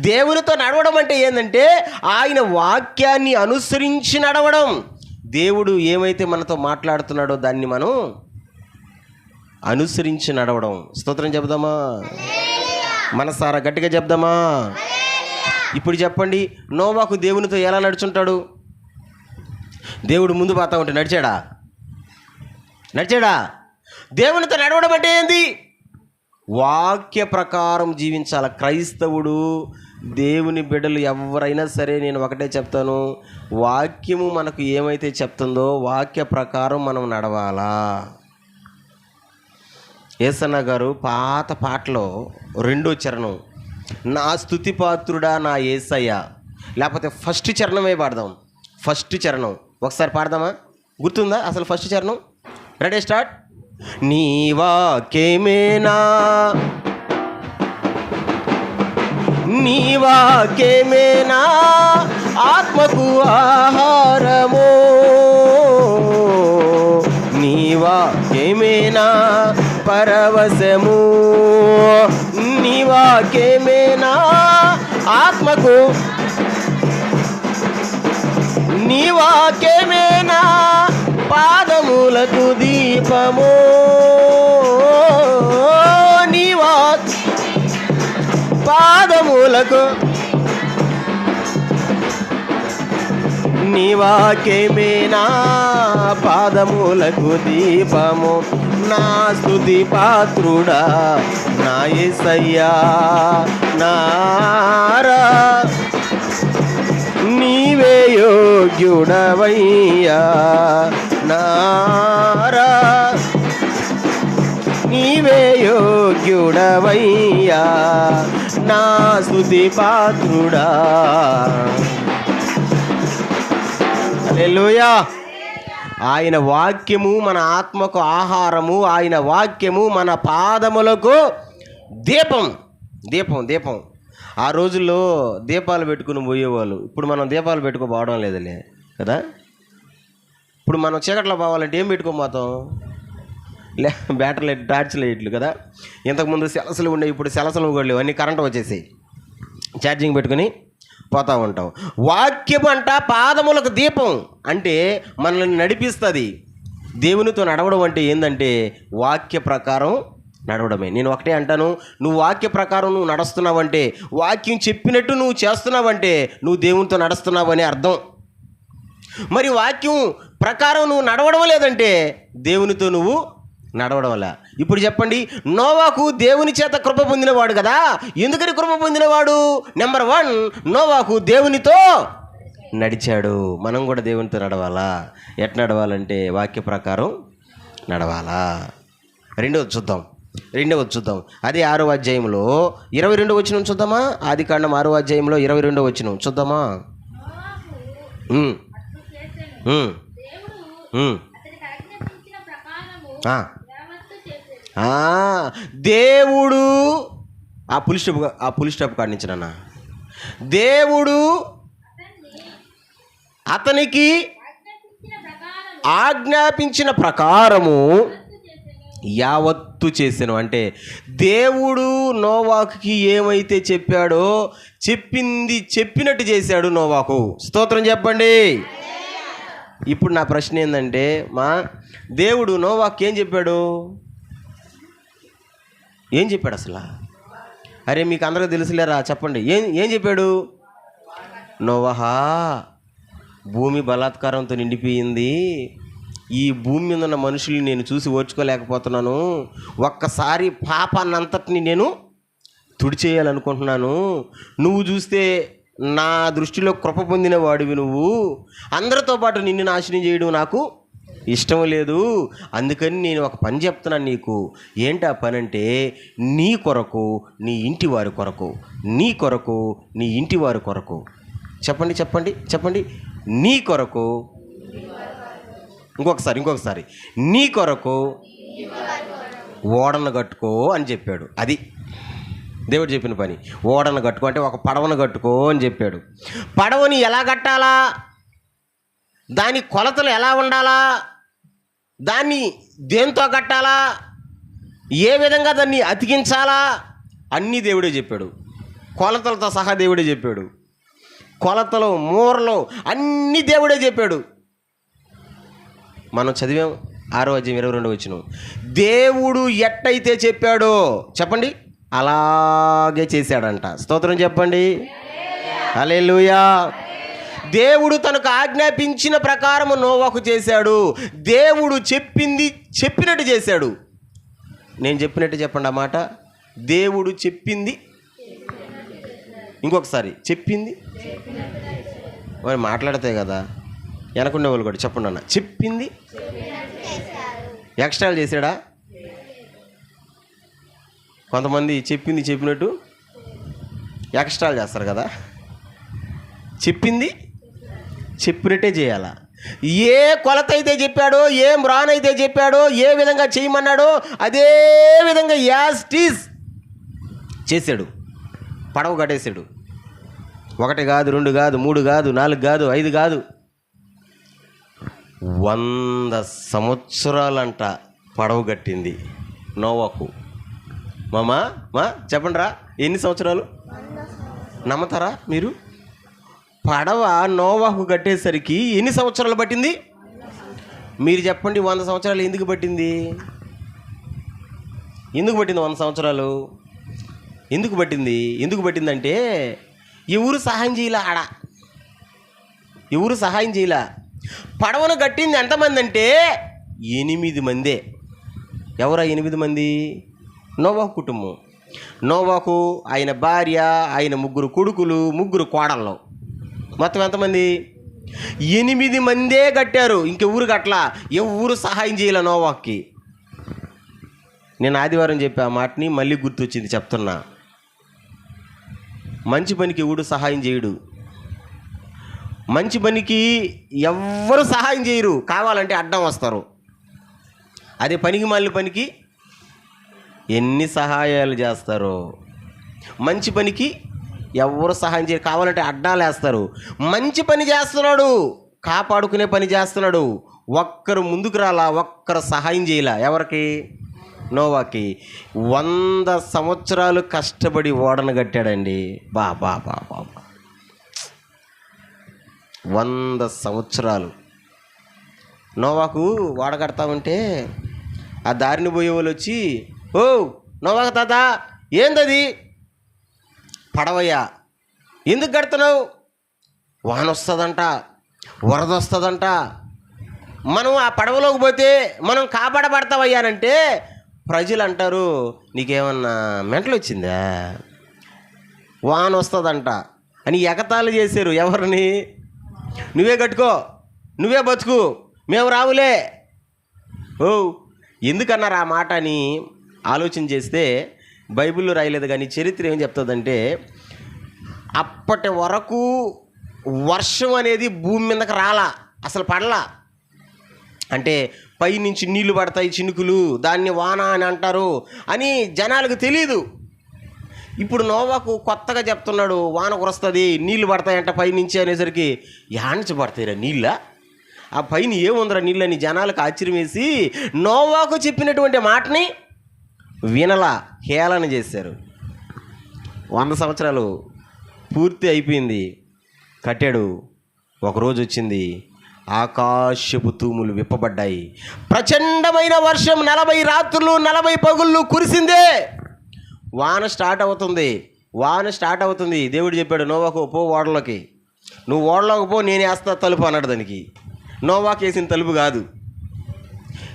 దేవునితో నడవడం అంటే ఏంటంటే ఆయన వాక్యాన్ని అనుసరించి నడవడం. దేవుడు ఏమైతే మనతో మాట్లాడుతున్నాడో దాన్ని మనం అనుసరించి నడవడం. స్తోత్రం చెప్దామా? మనసారా గట్టిగా చెప్దామా? ఇప్పుడు చెప్పండి, నోవాకు దేవునితో ఎలా నడుచుంటాడు? దేవుడు ముందు పోతా ఉంటే నడిచాడా? దేవునితో నడవడం అంటే ఏంది? వాక్య ప్రకారం జీవించాలి. క్రైస్తవుడు, దేవుని బిడ్డలు ఎవరైనా సరే నేను ఒకటే చెప్తాను, వాక్యము మనకు ఏమైతే చెప్తుందో వాక్య ప్రకారం మనం నడవాలా. యేసన్న గారు పాత పాటలో 2వ చరణం, నా స్తుతిపాత్రుడా నా యేసయ్య, లేకపోతే ఫస్ట్ చరణమే పాడదాం. ఫస్ట్ చరణం ఒకసారి పాడదామా? గుర్తుందా అసలు ఫస్ట్ చరణం? Ready, start. నీ వాక్యమేనా, నీ వాక్యమేనా ఆత్మకు ఆహారము, నీ వాక్యమేనా పరవశము, నీ వాక్యమేనా ఆత్మకు, నీ వాక్యమేనా పాదములకు దీపము, నీ పాదములకు, నీ వాక్యమేనా పాదములకు దీపము, నా స్తుతి పాత్రుడా నా యేసయ్యా, నారా నీవే యోగ్యుడవయ్యా, నారా నీవే యోగ్యుడవయ్యా, నా స్తుతి పాత్రుడా. హల్లెలూయా. ఆయన వాక్యము మన ఆత్మకు ఆహారము, ఆయన వాక్యము మన పాదములకు దీపం. దీపం. ఆ రోజుల్లో దీపాలు పెట్టుకుని పోయేవాళ్ళు. ఇప్పుడు మనం దీపాలు పెట్టుకోపోవడం లేదులే కదా. ఇప్పుడు మనం చీకట్లో పోవాలంటే ఏం పెట్టుకోపోతాం? బ్యాటరీ లైట్, టార్చ్ లైట్లు కదా. ఇంతకుముందు సెలసలు ఉండే, ఇప్పుడు సెలసలు కూడా లేవు, అన్నీ కరెంట్ వచ్చేసి ఛార్జింగ్ పెట్టుకుని పోతూ ఉంటాం. వాక్యం అంట పాదములకు దీపం, అంటే మనల్ని నడిపిస్తుంది. దేవునితో నడవడం అంటే ఏంటంటే వాక్య ప్రకారం నడవడమే. నేను ఒకటే అంటాను, నువ్వు వాక్య ప్రకారం నువ్వు నడుస్తున్నావంటే, వాక్యం చెప్పినట్టు నువ్వు చేస్తున్నావంటే నువ్వు దేవునితో నడుస్తున్నావని అర్థం. మరి వాక్యం ప్రకారం నువ్వు నడవడం లేదంటే దేవునితో నువ్వు నడవడం వల్ల. ఇప్పుడు చెప్పండి, నోవాకు దేవుని చేత కృప పొందినవాడు కదా. ఎందుకని కృప పొందినవాడు? నెంబర్ 1, నోవాకు దేవునితో నడిచాడు. మనం కూడా దేవునితో నడవాలా? ఎట్లా నడవాలంటే వాక్య ప్రకారం నడవాలా. రెండవది చూద్దాం. అది 6వ అధ్యాయంలో 22వ వచనం చూద్దామా? ఆదికాండం 6వ అధ్యాయంలో 22వ వచనం చూద్దామా? దేవుడు ఆ పులి స్టాప్ కాడించినా దేవుడు అతనికి ఆజ్ఞాపించిన ప్రకారము యావత్తు చేశాను. అంటే దేవుడు నోవాకుకి ఏమైతే చెప్పాడో చెప్పినట్టు చేశాడు నోవాకు. స్తోత్రం చెప్పండి. ఇప్పుడు నా ప్రశ్న ఏంటంటే, దేవుడు నోవాకు ఏం చెప్పాడు అసలు? అరే మీకు అందరూ తెలుసులేరా? చెప్పండి. ఏం చెప్పాడు? నోవహా, భూమి బలాత్కారంతో నిండిపోయింది, ఈ భూమి మీద ఉన్న మనుషుల్ని నేను చూసి ఓర్చుకోలేకపోతున్నాను, ఒక్కసారి పాపాన్నంతటిని నేను తుడిచేయాలనుకుంటున్నాను. నువ్వు చూస్తే నా దృష్టిలో కృప పొందిన వాడివి, నువ్వు అందరితో పాటు నిన్ను నాశనం చేయడం నాకు ఇష్టం లేదు. అందుకని నేను ఒక పని చెప్తున్నాను నీకు. ఏంటి ఆ పని అంటే, నీ కొరకు నీ ఇంటి వారి కొరకు, నీ కొరకు నీ ఇంటి వారి కొరకు. చెప్పండి. నీ కొరకు, ఇంకొకసారి నీ కొరకు ఓడను కట్టుకో అని చెప్పాడు. అది దేవుడు చెప్పిన పని. ఓడను కట్టుకో అంటే ఒక పడవను కట్టుకో అని చెప్పాడు. పడవని ఎలా కట్టాలా, దాని కొలతలు ఎలా ఉండాలా, దాన్ని దేంతో కట్టాలా, ఏ విధంగా దాన్ని అతికించాలా, అన్నీ దేవుడే చెప్పాడు. కొలతలతో సహా దేవుడే చెప్పాడు. కొలతలు, మూరలు అన్నీ దేవుడే చెప్పాడు. మనం చదివాం 6వ అధ్యాయం 22వ వచనం. దేవుడు ఎట్టయితే చెప్పాడో చెప్పండి అలాగే చేశాడంట. స్తోత్రం చెప్పండి. హల్లెలూయా. దేవుడు తనకు ఆజ్ఞాపించిన ప్రకారం నోవాకు చేశాడు. దేవుడు చెప్పినట్టు చేశాడు. నేను చెప్పినట్టు చెప్పండి ఆ మాట. దేవుడు చెప్పింది, ఇంకొకసారి చెప్పింది. మరి మాట్లాడితే కదా వెనకుండే వాళ్ళు కూడా చెప్పండి అన్న. చెప్పింది ఎక్స్ట్రాలు చేశాడా? కొంతమంది చెప్పింది చెప్పినట్టు ఎక్స్ట్రాలు చేస్తారు కదా. చెప్పింది చెప్పినట్టే చేయాలా. ఏ కొలత అయితే చెప్పాడో, ఏ మ్రానైతే చెప్పాడో, ఏ విధంగా చేయమన్నాడో అదే విధంగా యాజ్ టీజ్ చేశాడు. పడవ కట్టేశాడు. 1 కాదు, 2 కాదు, 3 కాదు, 4 కాదు, 5 కాదు, 100 సంవత్సరాలంట పడవ కట్టింది నోవాకు. చెప్పండి రా, ఎన్ని సంవత్సరాలు? నమ్ముతారా మీరు? పడవ నోవాకు కట్టేసరికి ఎన్ని సంవత్సరాలు పట్టింది? మీరు చెప్పండి. 100 సంవత్సరాలు ఎందుకు పట్టింది? 100 సంవత్సరాలు ఎందుకు పట్టిందంటే ఎవరు సహాయం చేయలే. ఎవరు సహాయం చేయలే. పడవను కట్టింది ఎంతమంది అంటే 8 మందే. ఎవరా 8 మంది? నోవాకు కుటుంబం. నోవాకు, ఆయన భార్య, ఆయన 3 కొడుకులు, 3 కోడళ్ళు, మొత్తం ఎంతమంది? 8 మందే కట్టారు. ఇంకెవరు కట్టలా. ఎవరు సహాయం చేయలే నోవాకి. నేను ఆదివారం చెప్పే ఆ మాటని మళ్ళీ గుర్తొచ్చింది, చెప్తున్నా. మంచి పనికి ఎవడు సహాయం చేయడు. మంచి పనికి ఎవ్వరు సహాయం చేయరు. కావాలంటే అడ్డం వస్తారు. అదే పనికి మాలిన పనికి ఎన్ని సహాయాలు చేస్తారో. మంచి పనికి ఎవరు సహాయం చేయరు. కావాలంటే అడ్డాలు వేస్తారు. మంచి పని చేస్తున్నాడు, కాపాడుకునే పని చేస్తున్నాడు. ఒక్కరు ముందుకు రాలా, ఒక్కరు సహాయం చేయలా. ఎవరికి? నోవాకి. 100 సంవత్సరాలు కష్టపడి ఓడను కట్టాడండి. బా 100 సంవత్సరాలు నోవాకు ఓడ కడతా ఉంటే ఆ దారిని పోయే వాళ్ళు వచ్చి, ఓ నోవాకు తాత, ఏందది? పడవయ్యా. ఎందుకు కడుతున్నావు? వాన వస్తుందంట, వరద వస్తుందంట, మనం ఆ పడవలోకి పోతే మనం కాపాడబడతామయ్యానంటే ప్రజలు అంటారు, నీకేమన్నా మెంటలు వచ్చిందా, వాన వస్తుందంట అని ఎగతాళి చేశారు. ఎవరిని? నువ్వే కట్టుకో, నువ్వే బతుకు, మేము రావులే. ఓ ఎందుకన్నారు ఆ మాట అని ఆలోచన చేస్తే బైబిల్లో రాయలేదు, కానీ చరిత్ర ఏం చెప్తుందంటే అప్పటి వరకు వర్షం అనేది భూమి మీదకి రాలా, అసలు పడలా. అంటే పైనుంచి నీళ్లు పడతాయి చినుకులు, దాన్ని వాన అని అంటారు అని జనాలకు తెలీదు. ఇప్పుడు నోవాకు కొత్తగా చెప్తున్నాడు, వాన కురుస్తుంది, నీళ్లు పడతాయంట పైనుంచి అనేసరికి యాడ్నుంచి పడతాయిరా నీళ్ళ, ఆ పైన ఏముందిరా నీళ్ళని జనాలకు ఆశ్చర్యం వేసి నోవాకు చెప్పినటువంటి మాటని వినలా, హేళన చేశారు. 100 సంవత్సరాలు పూర్తి అయిపోయింది, కట్టాడు. ఒకరోజు వచ్చింది, ఆకాశపు తూములు విప్పబడ్డాయి, ప్రచండమైన వర్షం 40 రాత్రులు 40 పగుళ్ళు కురిసిందే. వాన స్టార్ట్ అవుతుంది. దేవుడు చెప్పాడు నోవాకు, పో ఓడలోకి, నువ్వు ఓడలోకి పో, నేను వేస్తా తలుపు అన్నాడు. దానికి నోవాకు వేసిన తలుపు కాదు.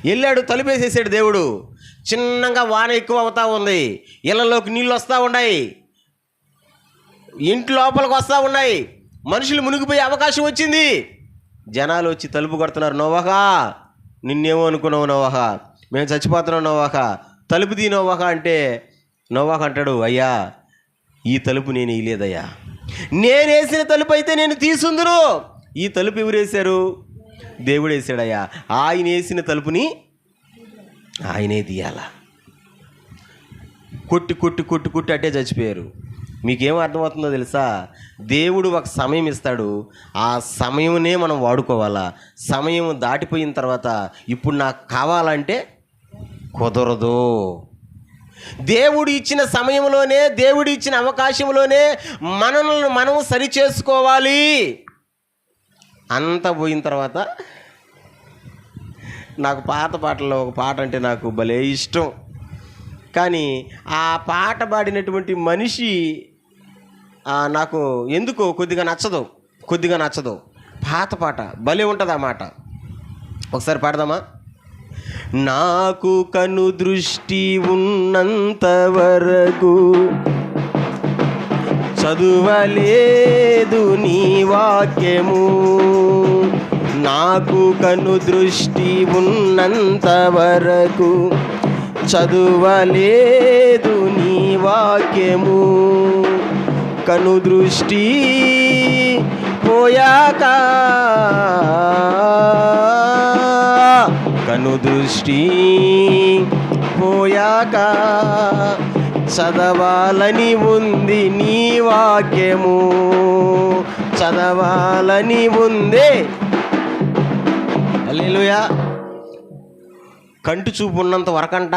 వెళ్ళాడు, తలుపు వేసేసాడు దేవుడు. చిన్నగా వాన ఎక్కువ అవుతూ ఉంది, ఇళ్ళలోకి నీళ్ళు వస్తూ ఉన్నాయి, ఇంటి లోపలికి వస్తూ ఉన్నాయి, మనుషులు మునిగిపోయే అవకాశం వచ్చింది. జనాలు వచ్చి తలుపు కొడుతున్నారు, నోవాహా నిన్నేమో అనుకున్నావు నోవాహా, మేము చచ్చిపోతున్నాం నోవాహా, తలుపు తీ నోవాహా అంటే నోవాహా అంటాడు, అయ్యా ఈ తలుపు నేను వేయలేదయ్యా, నేను వేసిన తలుపు అయితే నేను తీసుందును. ఈ తలుపు ఎవరు వేశారు? దేవుడు వేసాడయ్యా. ఆయన వేసిన తలుపుని ఆయనే తీయాల. కొట్టి అట్టే చచ్చిపోయారు. మీకేం అర్థమవుతుందో తెలుసా? దేవుడు ఒక సమయం ఇస్తాడు, ఆ సమయమునే మనం వాడుకోవాలా. సమయం దాటిపోయిన తర్వాత ఇప్పుడు నాకు కావాలంటే కుదరదు. దేవుడు ఇచ్చిన సమయంలోనే, దేవుడు ఇచ్చిన అవకాశంలోనే మనల్ని మనం సరి చేసుకోవాలి. అంతా పోయిన తర్వాత నాకు పాత పాటల్లో ఒక పాట అంటే నాకు భలే ఇష్టం, కానీ ఆ పాట పాడినటువంటి మనిషి నాకు ఎందుకో కొద్దిగా నచ్చదు. పాత పాట భలే ఉంటుంది ఆ మాట. ఒకసారి పాడదామా? నాకు కను దృష్టి ఉన్నంత వరకు చదువలేదు నీ వాక్యము, నాకు కను దృష్టి ఉన్నంత వరకు చదువలేదు నీ వాక్యము, కను దృష్టి పోయాక చదవాలని ఉంది నీ వాక్యము, చదవాలని ఉంది. హల్లెలూయా. కంటి చూపు ఉన్నంత వరకంట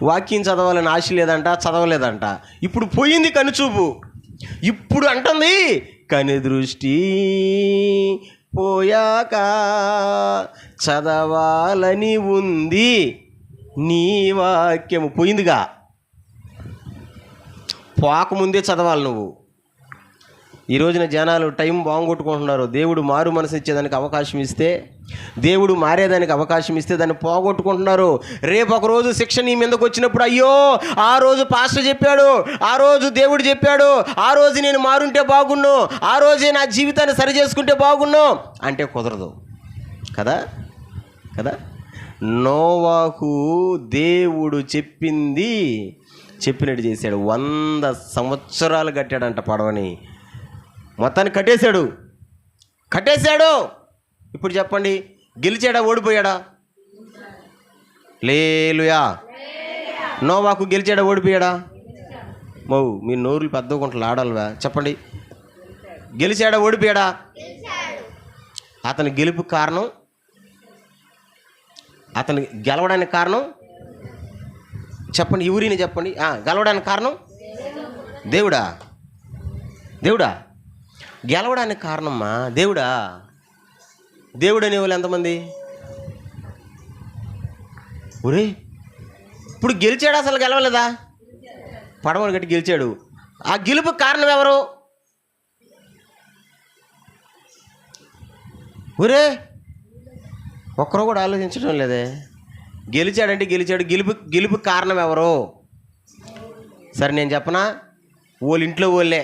వాక్యం చదవాలని ఆశ లేదంట, చదవలేదంట. ఇప్పుడు పోయింది కనుచూపు. ఇప్పుడు అంటుంది కను దృష్టి పోయాక చదవాలని ఉంది నీ వాక్యము. పోయిందిగా, పోకముందే చదవాలి నువ్వు. ఈ రోజున జనాలు టైం బాగొట్టుకుంటున్నారు. దేవుడు మారు మనసు ఇచ్చేదానికి అవకాశం ఇస్తే, దేవుడు మారేదానికి అవకాశం ఇస్తే దాన్ని పోగొట్టుకుంటున్నారు. రేపు ఒకరోజు శిక్ష నీ మీదకి వచ్చినప్పుడు, అయ్యో ఆ రోజు పాస్టర్ చెప్పాడు, ఆ రోజు దేవుడు చెప్పాడు, ఆ రోజు నేను మారుంటే బాగున్ను, ఆ రోజే నా జీవితాన్ని సరి చేసుకుంటే బాగున్ను అంటే కుదరదు కదా. నోవాహు దేవుడు చెప్పినట్టు చేశాడు. 100 సంవత్సరాలు కట్టాడంట పడవని. మొత్తాన్ని కట్టేశాడు. ఇప్పుడు చెప్పండి, గెలిచాడా ఓడిపోయాడా? హల్లెలూయా. నోవాహు గెలిచాడా ఓడిపోయాడా? మీ నోరులు పెద్ద గుంటలు ఆడాలివా? చెప్పండి, గెలిచాడా ఓడిపోయాడా? అతని గెలుపు కారణం, అతను గెలవడానికి కారణం చెప్పండి, ఎవరిని చెప్పండి. గెలవడానికి కారణం దేవుడా? గెలవడానికి కారణమ్మా దేవుడా? దేవుడు అనేవాళ్ళు ఎంతమంది? ఒరే ఇప్పుడు గెలిచాడు, అసలు గెలవలేదా? పడవలు కట్టి గెలిచాడు. ఆ గెలుపు కారణం ఎవరు? ఒరే ఒక్కరు కూడా ఆలోచించడం లేదే. గెలిచాడంటే గెలిచాడు, గెలుపు కారణం ఎవరు? సరే నేను చెప్పనా, వాళ్ళ ఇంట్లో వాళ్ళే.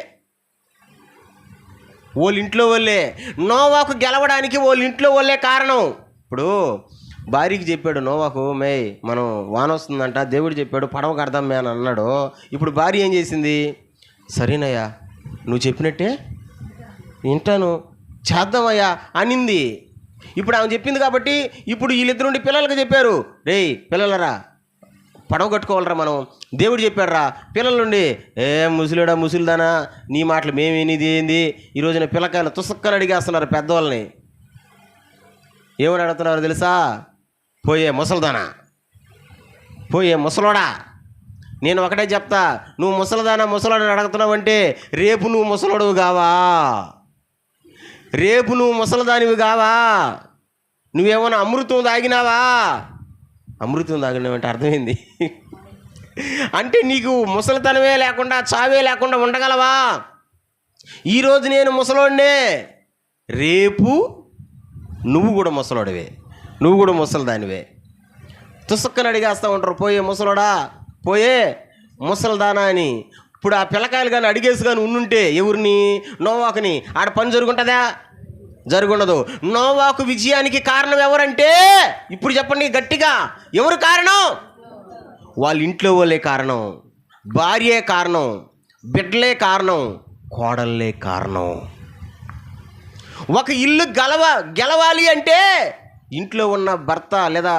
వాళ్ళ ఇంట్లో వాళ్ళే. నోవాకు గెలవడానికి వాళ్ళ ఇంట్లో వాళ్ళే కారణం. ఇప్పుడు భార్యకి చెప్పాడు నోవాకు, మే మనం వాన వస్తుందంట, దేవుడు చెప్పాడు పడవ కడదాం మే అని అన్నాడు. ఇప్పుడు భార్య ఏం చేసింది? సరేనయ్యా నువ్వు చెప్పినట్టే వింటాను, చేద్దామయ్యా అనింది. ఇప్పుడు ఆమె చెప్పింది కాబట్టి ఇప్పుడు వీళ్ళిద్దరు నుండి పిల్లలకి చెప్పారు, రేయ్ పిల్లలరా పడవ కట్టుకోవాలరా మనం, దేవుడు చెప్పాడురా. పిల్లల నుండి ముసలిడా ముసలిదానా నీ మాటలు మేము వినిది ఏంది, ఈరోజున పిల్లకాయలు తుసక్కలు అడిగేస్తున్నారు పెద్దవాళ్ళని. ఏమని అడుగుతున్నారు తెలుసా? పోయే ముసలిదానా, పోయే ముసలోడా. నేను ఒకటే చెప్తా, నువ్వు ముసలిదానా ముసలోడని అడుగుతున్నావు అంటే రేపు నువ్వు ముసలోడువు కావా, రేపు నువ్వు ముసలిదానివి కావా. నువ్వేమన్నా అమృతం తాగినావా? అమృతం తాగినావంటే అర్థమైంది అంటే నీకు ముసలితనమే లేకుండా చావే లేకుండా ఉండగలవా? ఈరోజు నేను ముసలోడినే, రేపు నువ్వు కూడా ముసలోడివే, నువ్వు కూడా ముసలిదానివే. తుసక్కని అడిగేస్తూ ఉంటారు, పోయే ముసలోడా, పోయే ముసలిదానా అని. ఇప్పుడు ఆ పిల్లకాయలు కానీ అడిగేసి కానీ ఉండుంటే ఎవరిని? నోవాకుని. ఆడ పని జరుగుంటుందా? జరుగుండదు. నోవాకు విజయానికి కారణం ఎవరంటే ఇప్పుడు చెప్పండి గట్టిగా, ఎవరు కారణం? వాళ్ళ ఇంట్లో వాళ్ళే కారణం, భార్యే కారణం, బిడ్డలే కారణం, కోడళ్ళే కారణం. ఒక ఇల్లు గెలవాలి అంటే ఇంట్లో ఉన్న భర్త లేదా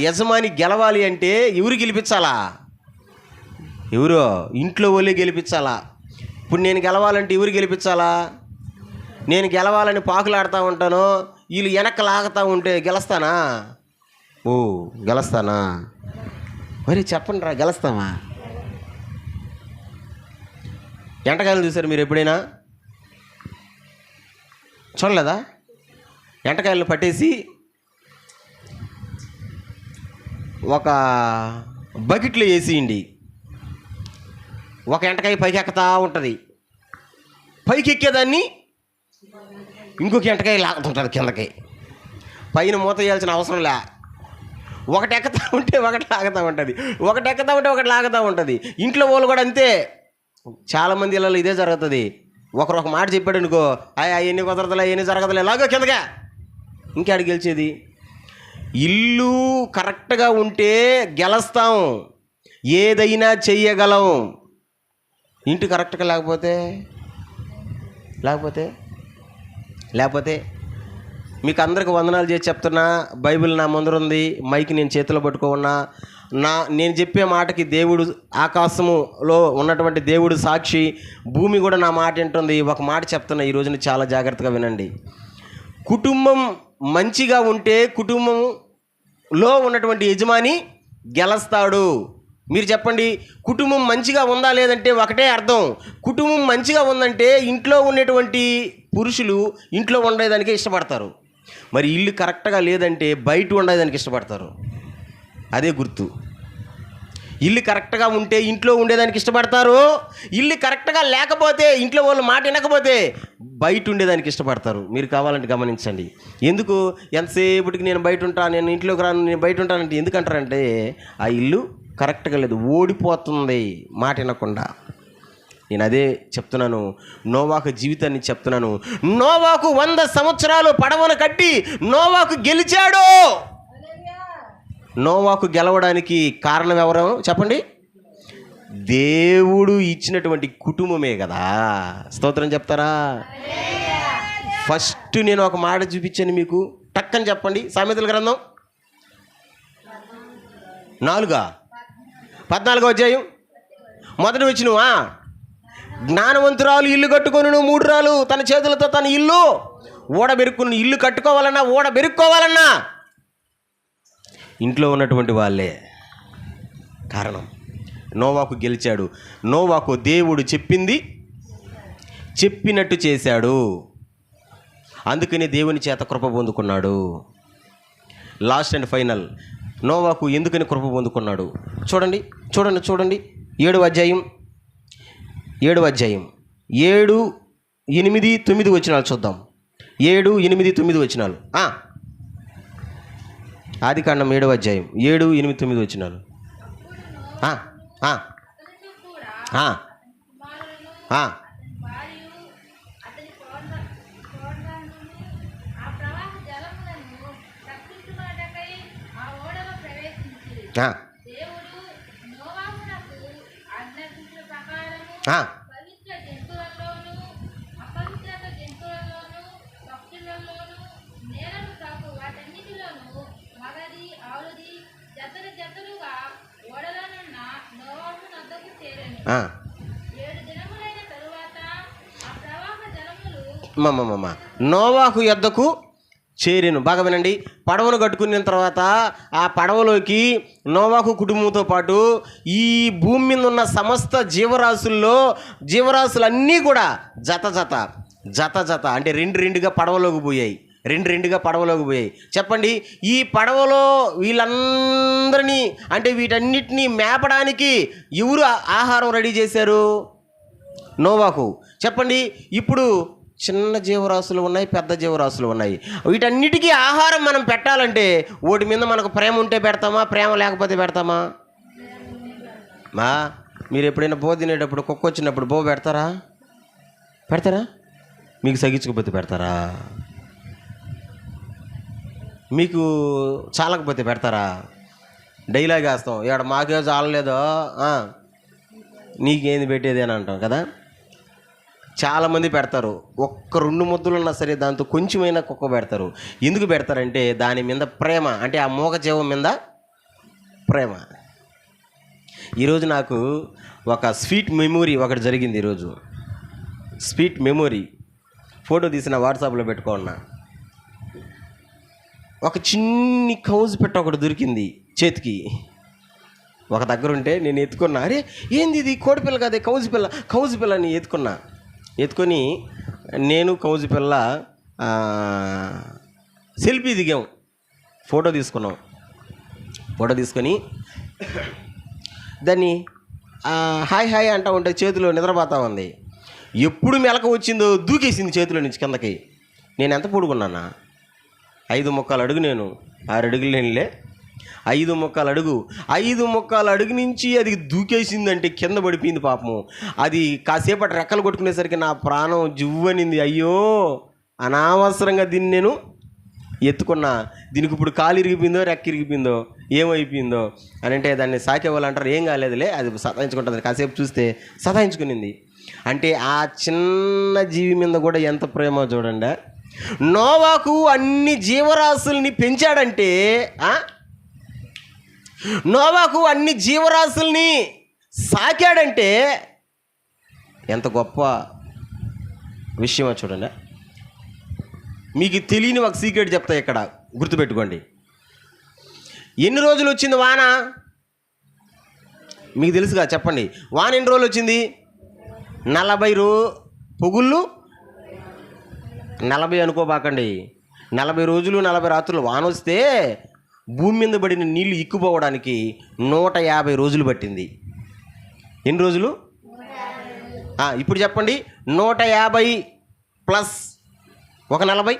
యజమాని గెలవాలి అంటే ఎవరు గెలిపించాలా? ఎవరు? ఇంట్లో వాళ్ళే గెలిపించాలా. ఇప్పుడు నేను గెలవాలంటే ఎవరు గెలిపించాలా? నేను గెలవాలని పాకులాడుతూ ఉంటాను, వీళ్ళు వెనక్కి లాగుతూ ఉంటే గెలుస్తానా? ఓ గెలుస్తానా? మరి చెప్పండి రా, గెలుస్తామా? ఎంటకాయలు చూసారు మీరు ఎప్పుడైనా? చూడలేదా? ఎంటకాయలను పట్టేసి ఒక బకెట్లో వేసియండి, ఒక ఎంటకాయ పైకి ఎక్కుతూ ఉంటుంది, పైకి ఎక్కేదాన్ని ఇంకొక ఎంటకాయ లాగుతుంటుంది కిందకి. పైన మూత వేయాల్సిన అవసరం లే, ఒకటి ఎక్కుతూ ఉంటే ఒకటి లాగుతూ ఉంటుంది, ఒకటి ఎక్కుతూ ఉంటే ఒకటి లాగుతూ ఉంటుంది. ఇంట్లో వాళ్ళు కూడా అంతే. చాలామంది ఇళ్ళలో ఇదే జరుగుతుంది. ఒకరు ఒక మాట చెప్పాడు అనుకో, అవన్నీ కుదరదులే, అవన్నీ జరగదులే, లాగో కిందగా. ఇంకాడికి గెలిచేది? ఇల్లు కరెక్ట్గా ఉంటే గెలుస్తాం, ఏదైనా చెయ్యగలం. ఇంటి కరెక్ట్గా లేకపోతే మీకు అందరికి వందనాలు చేసి చెప్తున్నా, బైబిల్ నా ముందర ఉంది, మైక్ నేను చేతిలో పట్టుకోన్నా, నేను చెప్పే మాటకి దేవుడు, ఆకాశములో ఉన్నటువంటి దేవుడు సాక్షి, భూమి కూడా నా మాట వింటుంది. ఒక మాట చెప్తున్నా, ఈ రోజున చాలా జాగ్రత్తగా వినండి. కుటుంబం మంచిగా ఉంటే కుటుంబంలో ఉన్నటువంటి యజమాని గెలుస్తాడు. మీరు చెప్పండి, కుటుంబం మంచిగా ఉందా లేదంటే ఒకటే అర్థం. కుటుంబం మంచిగా ఉందంటే ఇంట్లో ఉండేటువంటి పురుషులు ఇంట్లో ఉండేదానికి ఇష్టపడతారు. మరి ఇల్లు కరెక్ట్గా లేదంటే బయట ఉండేదానికి ఇష్టపడతారు. అదే గుర్తు. ఇల్లు కరెక్ట్గా ఉంటే ఇంట్లో ఉండేదానికి ఇష్టపడతారు, ఇల్లు కరెక్ట్గా లేకపోతే, ఇంట్లో వాళ్ళు మాట వినకపోతే బయట ఉండేదానికి ఇష్టపడతారు. మీరు కావాలంటే గమనించండి. ఎందుకు ఎంతసేపటికి నేను బయట ఉంటాను, నేను ఇంట్లోకి రాను, నేను బయట ఉంటానంటే ఎందుకంటారంటే ఆ ఇల్లు కరెక్ట్గా లేదు, ఓడిపోతుంది మాట వినకుండా. నేను అదే చెప్తున్నాను, నోవాకు జీవితాన్ని చెప్తున్నాను. నోవాకు 100 సంవత్సరాలు పడవను కట్టి నోవాకు గెలిచాడు. నోవాకు గెలవడానికి కారణం ఎవరు చెప్పండి? దేవుడు ఇచ్చినటువంటి కుటుంబమే కదా. స్తోత్రం చెప్తారా? ఫస్ట్ నేను ఒక మాట చూపించాను మీకు, టక్కని చెప్పండి. సామెతల గ్రంథం 14వ అధ్యాయం 1వ వచనం. జ్ఞానవంతురాలు ఇల్లు కట్టుకొనును, 3 రాలు తన చేతులతో తన ఇల్లు ఓడబెరుక్కును. ఇల్లు కట్టుకోవాలన్నా, ఓడబెరుక్కోవాలన్నా ఇంట్లో ఉన్నటువంటి వాళ్ళే కారణం. నోవాకు గెలిచాడు. నోవాకు దేవుడు చెప్పినట్టు చేశాడు. అందుకని దేవుని చేత కృప పొందుకున్నాడు. లాస్ట్ అండ్ ఫైనల్, నోవాకు ఎందుకని కృప పొందుకున్నాడు? చూడండి 7వ అధ్యాయం 7, 8, 9 వచనాలు చూద్దాం. 7, 8, 9 వచనాలు. ఆదికాండం 7వ అధ్యాయం 7, 8, 9 వచనాలు. నోవాహు యొద్దకు చేరెను. బాగా వినండి. పడవను కట్టుకున్న తర్వాత ఆ పడవలోకి నోవాహు కుటుంబంతో పాటు ఈ భూమి మీద ఉన్న సమస్త జీవరాశులన్నీ కూడా జత అంటే రెండుగా పడవలోకి పోయాయి. చెప్పండి, ఈ పడవలో వీళ్ళందరినీ అంటే వీటన్నిటినీ మేపడానికి ఎవరు ఆహారం రెడీ చేశారు? నోవాహు. చెప్పండి, ఇప్పుడు చిన్న జీవరాశులు ఉన్నాయి, పెద్ద జీవరాశులు ఉన్నాయి. వీటన్నిటికీ ఆహారం మనం పెట్టాలంటే వాటి మీద మనకు ప్రేమ ఉంటే పెడతామా, ప్రేమ లేకపోతే పెడతామా? మీరు ఎప్పుడైనా బో తినేటప్పుడు కుక్క వచ్చినప్పుడు బో పెడతారా? మీకు సగించకపోతే పెడతారా? మీకు చాలకపోతే పెడతారా? డైలాగ్ వేస్తాం, ఇక్కడ మాకే చాలలేదో నీకేంది పెట్టేది అని అంటాం కదా. చాలామంది పెడతారు, ఒక్క 2 ముద్దలు ఉన్నా సరే దాంతో కొంచెమైనా కుక్క పెడతారు. ఎందుకు పెడతారంటే దాని మీద ప్రేమ, అంటే ఆ మూగజీవం మీద ప్రేమ. ఈరోజు నాకు ఒక స్వీట్ మెమొరీ ఒకటి జరిగింది. ఈరోజు స్వీట్ మెమొరీ ఫోటో తీసిన వాట్సాప్లో పెట్టుకున్నా. ఒక చిన్ని కౌజు పెట్ట ఒకటి దొరికింది చేతికి. ఒక దగ్గర ఉంటే నేను ఎత్తుకున్నా. అరే ఏంది ఇది, కోడిపిల్ల కాదే, కౌజు పిల్లని ఎత్తుకొని నేను కౌజు పిల్ల సెల్ఫీ దిగాం, ఫోటో తీసుకొని దాన్ని హాయ్ అంటూ ఉంటే చేతిలో నిద్రపోతా ఉంది. ఎప్పుడు మెలక వచ్చిందో దూకేసింది చేతిలో నుంచి కిందకి. నేను ఎంత పొడుగున్నానా? 5 అడుగు, నేను 6 అడుగులు నేనులే. 5 అడుగు నుంచి అది దూకేసిందంటే కింద పడిపోయింది పాపము. అది కాసేపటి రెక్కలు కొట్టుకునేసరికి నా ప్రాణం జువ్వనింది. అయ్యో, అనవసరంగా దీన్ని నేను ఎత్తుకున్నా. దీనికి ఇప్పుడు కాలు ఇరిగిపోయిందో, రెక్క ఇరిగిపోయిందో, ఏమైపోయిందో అని అంటే దాన్ని సాకేవాళ్ళంటారు, ఏం కాలేదులే, అది సతాయించుకుంటుంది. కాసేపు చూస్తే సతాయించుకునింది. అంటే ఆ చిన్న జీవి మీద కూడా ఎంత ప్రేమ చూడండి. నోవాకు అన్ని జీవరాశుల్ని పెంచాడంటే, నోవాకు అన్ని జీవరాశుల్ని సాకాడంటే ఎంత గొప్ప విషయమో చూడండి. మీకు తెలియని ఒక సీక్రెట్ చెప్తా, ఇక్కడ గుర్తుపెట్టుకోండి. ఎన్ని రోజులు వచ్చింది వాన? మీకు తెలుసుగా, చెప్పండి. వాన ఎన్ని రోజులు వచ్చింది? 40 పొగుళ్ళు. 40 అనుకోబాకండి, 40 రోజులు 40 రాత్రులు వాన వస్తే భూమి మీద పడిన నీళ్లు ఇక్కుపోవడానికి 150 రోజులు పట్టింది. ఎన్ని రోజులు? ఇప్పుడు చెప్పండి, 150 ప్లస్ ఒక 40.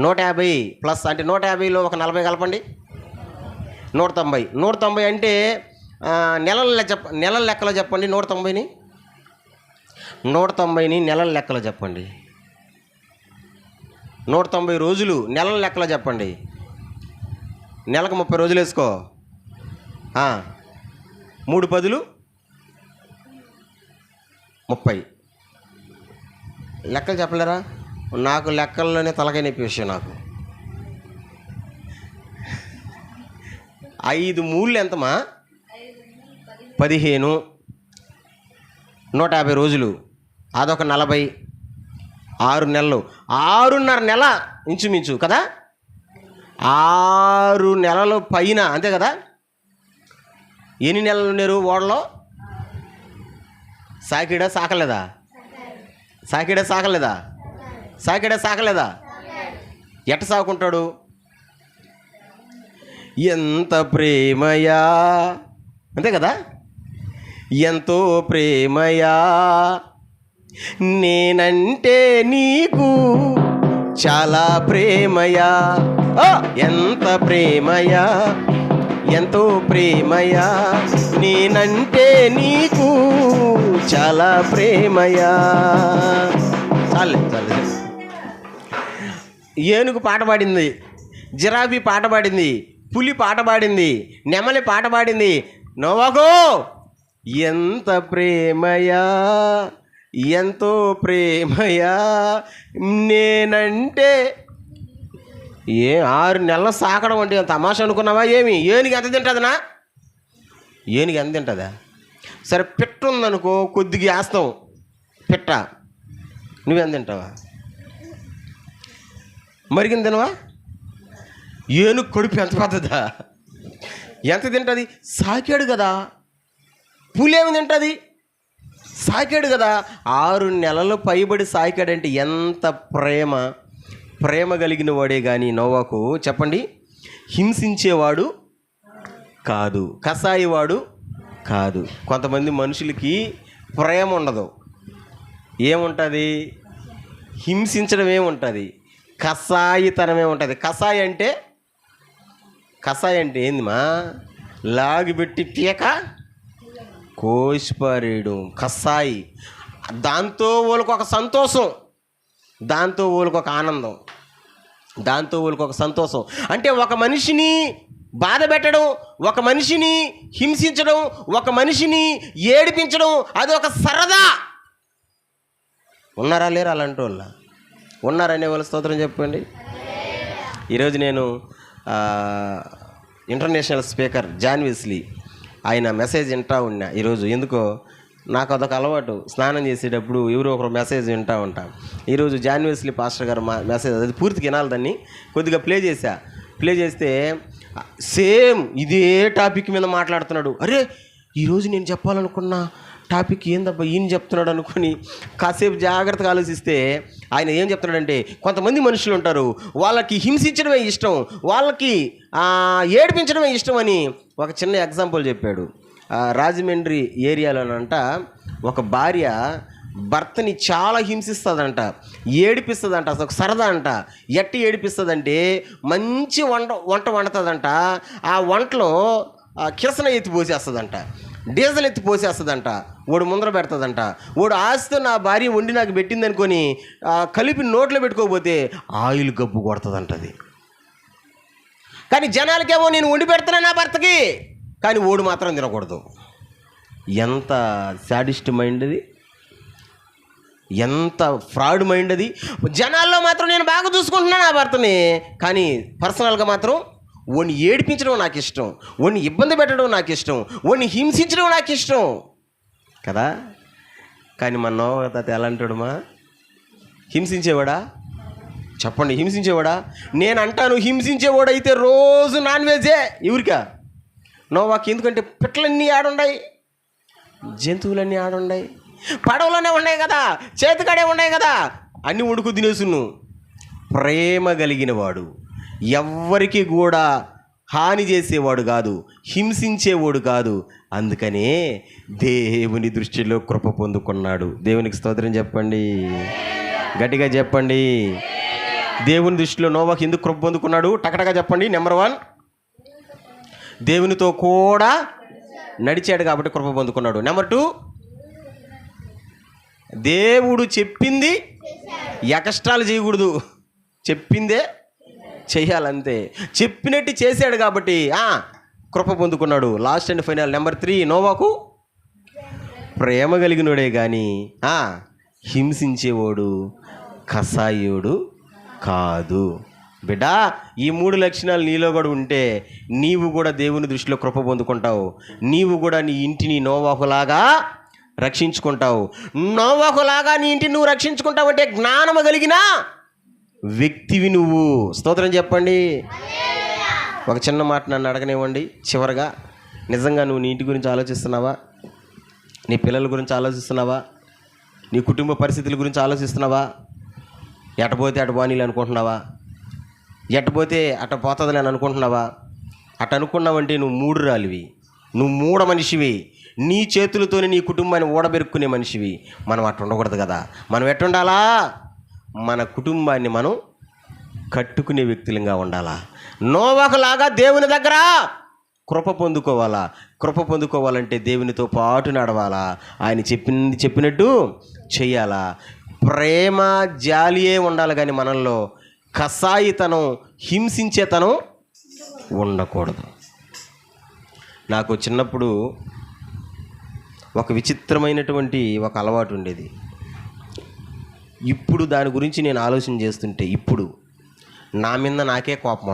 150 ప్లస్ అంటే 150లో ఒక 40 కలపండి, 190. 190 అంటే నెలల లెక్కలో చెప్పండి. 190ని నెలల లెక్కలో చెప్పండి. 190 రోజులు నెలల లెక్కలో చెప్పండి. నెలకు 30 రోజులు వేసుకో. 3 10 30. లెక్కలు చెప్పలేరా? నాకు లెక్కల్లోనే తలకాయ నొప్పి విషయం. నాకు 5 మూళ్ళు ఎంతమా? 15. 150 రోజులు, అదొక 40. 6 నెలలు, 6.5 నెల ఇంచుమించు కదా. 6 నెలల పైన, అంతే కదా. ఎన్ని నెలలు ఉన్నారు ఓడలో? సాకిడా సాకలేదా? ఎట్ట సాకుంటాడు? ఎంత ప్రేమయా, అంతే కదా. ఎంతో ప్రేమయా నేనంటే నీకు చాలా ప్రేమయా. ఎంత ప్రేమయా, ఎంతో ప్రేమయా నేనంటే నీకు చాలా ప్రేమయా. చాలే. ఏనుగు పాట పాడింది, జిరాఫీ పాట పాడింది, పులి పాట పాడింది, నెమలి పాట పాడింది, నోవాహు ఎంత ప్రేమయా, ఎంతో ప్రేమయా నేనంటే. 6 నెలలు సాకడం అంటే తమాషా అనుకున్నావా ఏమి? ఏనుగు ఎంత తింటుందనా? ఏనుగు ఎంత తింటుందా? సరే పిట్ట ఉందనుకో, కొద్దిగా వేస్తావు పిట్ట, నువ్వెంత తింటావా? మరిగింది తినవా? ఏనుగు కడుపు ఎంత పెద్దదా, ఎంత తింటుంది? సాకాడు కదా. పులి ఏమి తింటుంది? సాకాడు కదా. 6 నెలలు పైబడి సాకాడంటే ఎంత ప్రేమ కలిగిన వాడే కానీ నోవాహు. చెప్పండి, హింసించేవాడు కాదు, కసాయివాడు కాదు. కొంతమంది మనుషులకి ప్రేమ ఉండదు, ఏముంటుంది? హింసించడం ఏముంటుంది? కసాయితనమే ఉంటుంది. కసాయి అంటే ఏందిమా? లాగిపెట్టి పీక కోసిపారేయడం కసాయి. దాంతో వాళ్ళకు ఒక సంతోషం, దాంతో వాళ్ళకు ఒక ఆనందం, దాంతో వాళ్ళకు ఒక సంతోషం. అంటే ఒక మనిషిని బాధ పెట్టడం, ఒక మనిషిని హింసించడం, ఒక మనిషిని ఏడిపించడం అది ఒక సరదా. ఉన్నారా లేరు అలాంటి వాళ్ళ? ఉన్నారనే వాళ్ళ స్తోత్రం చెప్పండి. ఈరోజు నేను ఇంటర్నేషనల్ స్పీకర్ జాన్ వెస్లీ ఆయన మెసేజ్ వింటా ఉన్నా ఈరోజు. ఎందుకో నాకు అదొక అలవాటు, స్నానం చేసేటప్పుడు ఎవరో ఒకరు మెసేజ్ వింటూ ఉంటాం. ఈరోజు జాన్ వెస్లీ పాస్టర్ గారు మెసేజ్, అది పూర్తిగా వినాలి, దాన్ని కొద్దిగా ప్లే చేస్తే సేమ్ ఇదే టాపిక్ మీద మాట్లాడుతున్నాడు. అరే ఈరోజు నేను చెప్పాలనుకున్న టాపిక్ ఏందబ్బా ఈయన చెప్తున్నాడు అనుకుని కాసేపు జాగ్రత్తగా ఆలోచిస్తే ఆయన ఏం చెప్తున్నాడంటే, కొంతమంది మనుషులు ఉంటారు, వాళ్ళకి హింసించడమే ఇష్టం, వాళ్ళకి ఏడిపించడమే ఇష్టం అని ఒక చిన్న ఎగ్జాంపుల్ చెప్పాడు. రాజమండ్రి ఏరియాలోనంట ఒక భార్య భర్తని చాలా హింసిస్తుందంట, ఏడిపిస్తుందంట. అసలు ఒక సరదా అంట. ఎట్టి ఏడిపిస్తుందంటే, మంచి వంట వండుతుందంట. ఆ వంటలో కిరసన ఎత్తి పోసేస్తుందంట, డీజిల్ ఎత్తి పోసేస్తుందంట, ఓడు ముందర పెడుతుందంట. ఓడు ఆస్తి నా భార్య వండి నాకు పెట్టింది అనుకొని కలిపి నోట్లో పెట్టుకోకపోతే ఆయిల్ గబ్బు కొడుతుందంటది. కానీ జనాలకేమో నేను వండి పెడుతున్నా నా భర్తకి, కానీ ఓడు మాత్రం తినకూడదు. ఎంత శాడిస్ట్ మైండ్ అది, ఎంత ఫ్రాడ్ మైండ్ అది. జనాల్లో మాత్రం నేను బాగా చూసుకుంటున్నాను నా భర్తని, కానీ పర్సనల్గా మాత్రం వాడిని ఏడిపించడం నాకు ఇష్టం, వాడిని ఇబ్బంది పెట్టడం నాకు ఇష్టం, వాడిని హింసించడం నాకు ఇష్టం కదా. కానీ మన నోవాహు ఎలా అంటాడుమా? హింసించేవాడా? చెప్పండి, హింసించేవాడా? నేను అంటాను, హింసించేవాడైతే రోజు నాన్ వెజే. ఎవరికా? నోవాహుకి. ఎందుకంటే పిట్టలన్నీ ఆడున్నాయి, జంతువులన్నీ ఆడున్నాయి, పడవలోనే ఉన్నాయి కదా, చేతికాడే ఉన్నాయి కదా, అన్నీ ఉడుకు తినేసును. ప్రేమ కలిగిన వాడు, ఎవ్వరికి కూడా హాని చేసేవాడు కాదు, హింసించేవాడు కాదు. అందుకనే దేవుని దృష్టిలో కృప పొందుకున్నాడు. దేవునికి స్తోత్రం చెప్పండి, గట్టిగా చెప్పండి. దేవుని దృష్టిలో నోవాహు ఎందుకు కృప పొందుకున్నాడు? టకటగా చెప్పండి. నెంబర్ 1, దేవునితో కూడా నడిచాడు కాబట్టి కృప పొందుకున్నాడు. నెంబర్ 2, దేవుడు చెప్పింది ఎక్స్ట్రాలు చేయకూడదు, చెప్పిందే చెయ్యాలంతే. చెప్పినట్టు చేశాడు కాబట్టి కృప పొందుకున్నాడు. లాస్ట్ అండ్ ఫైనల్ నెంబర్ 3, నోవాహు ప్రేమ కలిగినోడే కానీ హింసించేవాడు కసాయుడు కాదు. బిడ్డా, ఈ 3 లక్షణాలు నీలో కూడా ఉంటే నీవు కూడా దేవుని దృష్టిలో కృప పొందుకుంటావు. నీవు కూడా నీ ఇంటిని నోవాహులాగా రక్షించుకుంటావు. నోవాహులాగా నీ ఇంటిని నువ్వు రక్షించుకుంటావంటే జ్ఞానము కలిగిన వ్యక్తివి నువ్వు. స్తోత్రం చెప్పండి. ఒక చిన్న మాట నన్ను అడగనివ్వండి చివరగా. నిజంగా నువ్వు నీ ఇంటి గురించి ఆలోచిస్తున్నావా? నీ పిల్లల గురించి ఆలోచిస్తున్నావా? నీ కుటుంబ పరిస్థితుల గురించి ఆలోచిస్తున్నావా? ఎట్టపోతే అటు బానీలు అనుకుంటున్నావా? ఎట్టపోతే అట్ట పోతుందని అని అనుకుంటున్నావా? అటు అనుకున్నావంటే నువ్వు 3 రాలివి, నువ్వు 3 మనిషివి. నీ చేతులతోనే నీ కుటుంబాన్ని ఓడబెరుక్కునే మనిషివి. మనం అట్టు ఉండకూడదు కదా. మనం ఎట్టుండాలా? మన కుటుంబాన్ని మనం కట్టుకునే వ్యక్తులంగా ఉండాలా. నోవాహులాగా దేవుని దగ్గర కృప పొందుకోవాలా. కృప పొందుకోవాలంటే దేవునితో పాటు నడవాలా, ఆయన చెప్పినట్టు చెయ్యాలా. ప్రేమ జాలియే ఉండాలి కానీ మనల్లో కసాయితనం, హింసించేతనం ఉండకూడదు. నాకు చిన్నప్పుడు ఒక విచిత్రమైనటువంటి ఒక అలవాటు ఉండేది. ఇప్పుడు దాని గురించి నేను ఆలోచన చేస్తుంటే ఇప్పుడు నా మీద నాకే కోపం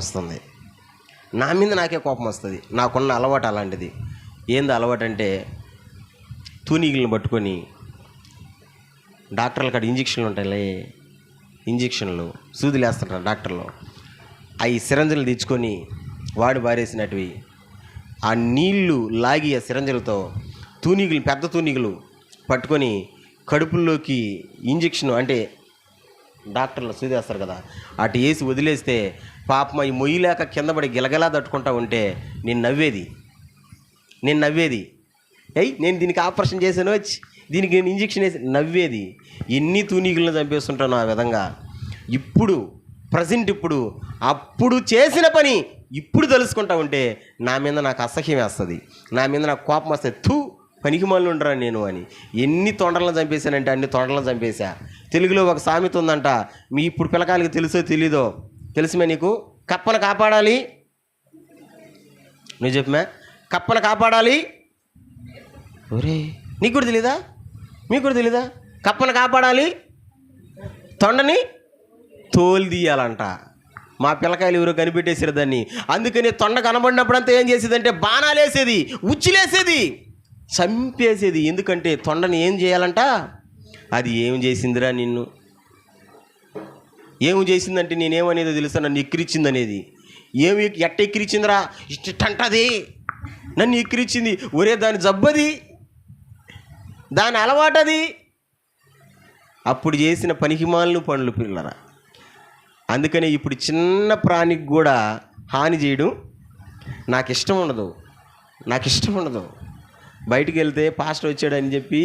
వస్తుంది. నాకున్న అలవాటు అలాంటిది. ఏంది అలవాటు అంటే, తూనీగులను పట్టుకొని డాక్టర్ల కాడ ఇంజక్షన్లు ఉంటాయిలే, ఇంజక్షన్లు సూదులు వేస్తుంటారు డాక్టర్లు, అవి సిరంజలు తెచ్చుకొని వాడి బారేసినటివి ఆ నీళ్లు లాగి ఆ సిరంజలతో తూనీగులు, పెద్ద తూనీగులు పట్టుకొని కడుపుల్లోకి ఇంజక్షన్ అంటే డాక్టర్లు సూది వేస్తారు కదా, అటు వేసి వదిలేస్తే పాపం ఈ మొయ్యలేక కింద పడి గిలగలా తట్టుకుంటా ఉంటే నేను నవ్వేది. నేను దీనికి ఆపరేషన్ చేశాను, దీనికి నేను ఇంజక్షన్ వేసి నవ్వేది. ఎన్ని తూనీగులను చంపేస్తుంటాను ఆ విధంగా. ఇప్పుడు అప్పుడు చేసిన పని ఇప్పుడు తెలుసుకుంటా ఉంటే నా మీద నాకు అసహ్యం వేస్తుంది, నా మీద నాకు కోపం వస్తుంది. పనికి మళ్ళీ ఉండరా నేను అని. ఎన్ని తొండలను చంపేశానంటే అన్ని తొండలను చంపేశా. తెలుగులో ఒక సామెత ఉందంట, మీ ఇప్పుడు పిల్లకాయలకి తెలుసో తెలీదో, తెలుసుమే నీకు, కప్పను కాపాడాలి, నువ్వు చెప్పమా, కప్పను కాపాడాలి. ఒరే నీకు కూడా తెలీదా, మీకు కూడా తెలీదా? కప్పను కాపాడాలి, తొండని తోలు తీయాలంట. మా పిల్లకాయలు ఎవరో కనిపెట్టేసారు దాన్ని. అందుకని తొండ కనబడినప్పుడంతా ఏం చేసేదంటే బాణాలు వేసేది, ఉచ్చులేసేది, చంపేసేది. ఎందుకంటే తొండని ఏం చేయాలంట, అది ఏం చేసిందిరా నిన్ను, ఏమి చేసిందంటే నేనేమనేదో తెలుసా, నన్ను ఎక్కిరిచ్చింది అనేది. ఏమి ఎట్ట ఎక్కిరిచ్చిందిరా, ఇష్టంటది నన్ను ఎక్కిరిచ్చింది. ఒరే దాని జబ్బది, దాని అలవాటది. అప్పుడు చేసిన పనికిమాలిన పనులు పిల్లరా. అందుకని ఇప్పుడు చిన్న ప్రాణికి కూడా హాని చేయడం నాకు ఇష్టం ఉండదు. బయటికి వెళ్తే పాస్టర్ వచ్చాడని చెప్పి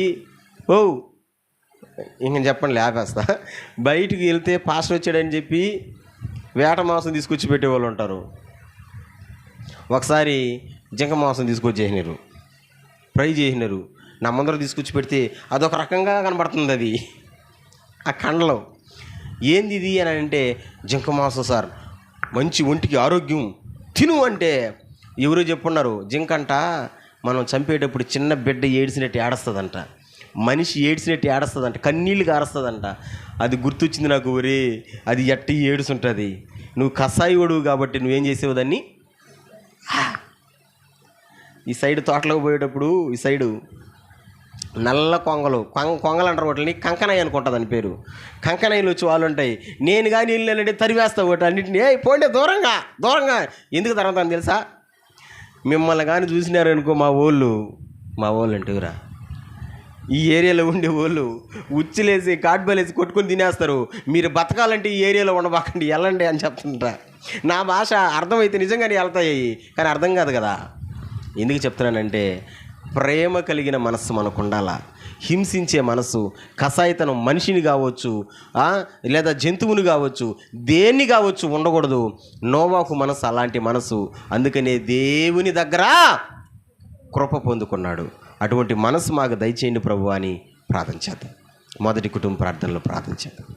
ఇంక చెప్పండి లేపేస్తా. బయటికి వెళ్తే పాస్టర్ వచ్చాడని చెప్పి వేట మాంసం తీసుకొచ్చి పెట్టేవాళ్ళు ఉంటారు. ఒకసారి జింక మాంసం తీసుకొచ్చేసినారు, ఫ్రై చేసినారు. నా ముందర తీసుకొచ్చి పెడితే అదొక రకంగా కనబడుతుంది. అది ఆ కండలో ఏంది ఇది అని అంటే, జింక మాంసం సార్, మంచి ఒంటికి ఆరోగ్యం, తిను అంటే ఎవరో చెప్పున్నారు. జింకంట మనం చంపేటప్పుడు చిన్న బిడ్డ ఏడ్చినట్టు ఏడుస్తుందంట, మనిషి ఏడ్చినట్టు ఏడుస్తుందంట, కన్నీళ్ళు కారుస్తుందంట. అది గుర్తొచ్చింది నాకు. ఒరే అది ఎట్టి ఏడుస్తుంటుంది. నువ్వు కసాయివాడు కాబట్టి నువ్వేం చేసేవు దాన్ని. ఈ సైడ్ తోటలోకి పోయేటప్పుడు ఈ సైడు నల్ల కొంగలు అంటారు వాటిని, కంకనాయి అనుకుంటుంది అని పేరు. కంకనాయిలు వచ్చి వాళ్ళు ఉంటాయి. నేను కానీ వెళ్ళానంటే తరివేస్తా ఒకటి అన్నింటినీ, పోండి దూరంగా. ఎందుకు తరుగుతాను తెలుసా, మిమ్మల్ని కానీ చూసినారనుకో మా వాళ్ళు అంటే ఎవరా, ఈ ఏరియాలో ఉండే వాళ్ళు ఉచ్చులేసి కాట్బలేసి కొట్టుకొని తినేస్తారు. మీరు బతకాలంటే ఈ ఏరియాలో ఉండబాకండి, వెళ్ళండి అని చెప్తుంటా. నా భాష అర్థమైతే నిజంగానే వెళ్తాయి, కానీ అర్థం కాదు కదా. ఎందుకు చెప్తున్నానంటే, ప్రేమ కలిగిన మనస్సు మనకు ఉండాలా. హింసించే మనసు, కసాయితనం మనిషిని కావచ్చు, లేదా జంతువుని కావచ్చు, దేన్ని కావచ్చు ఉండకూడదు. నోవాహు మనసు అలాంటి మనసు. అందుకనే దేవుని దగ్గర కృప పొందుకున్నాడు. అటువంటి మనసు మాకు దయచేయండి ప్రభు అని ప్రార్థన చేద్దాం. మొదటి కుటుంబ ప్రార్థనలో ప్రార్థన చేద్దాం.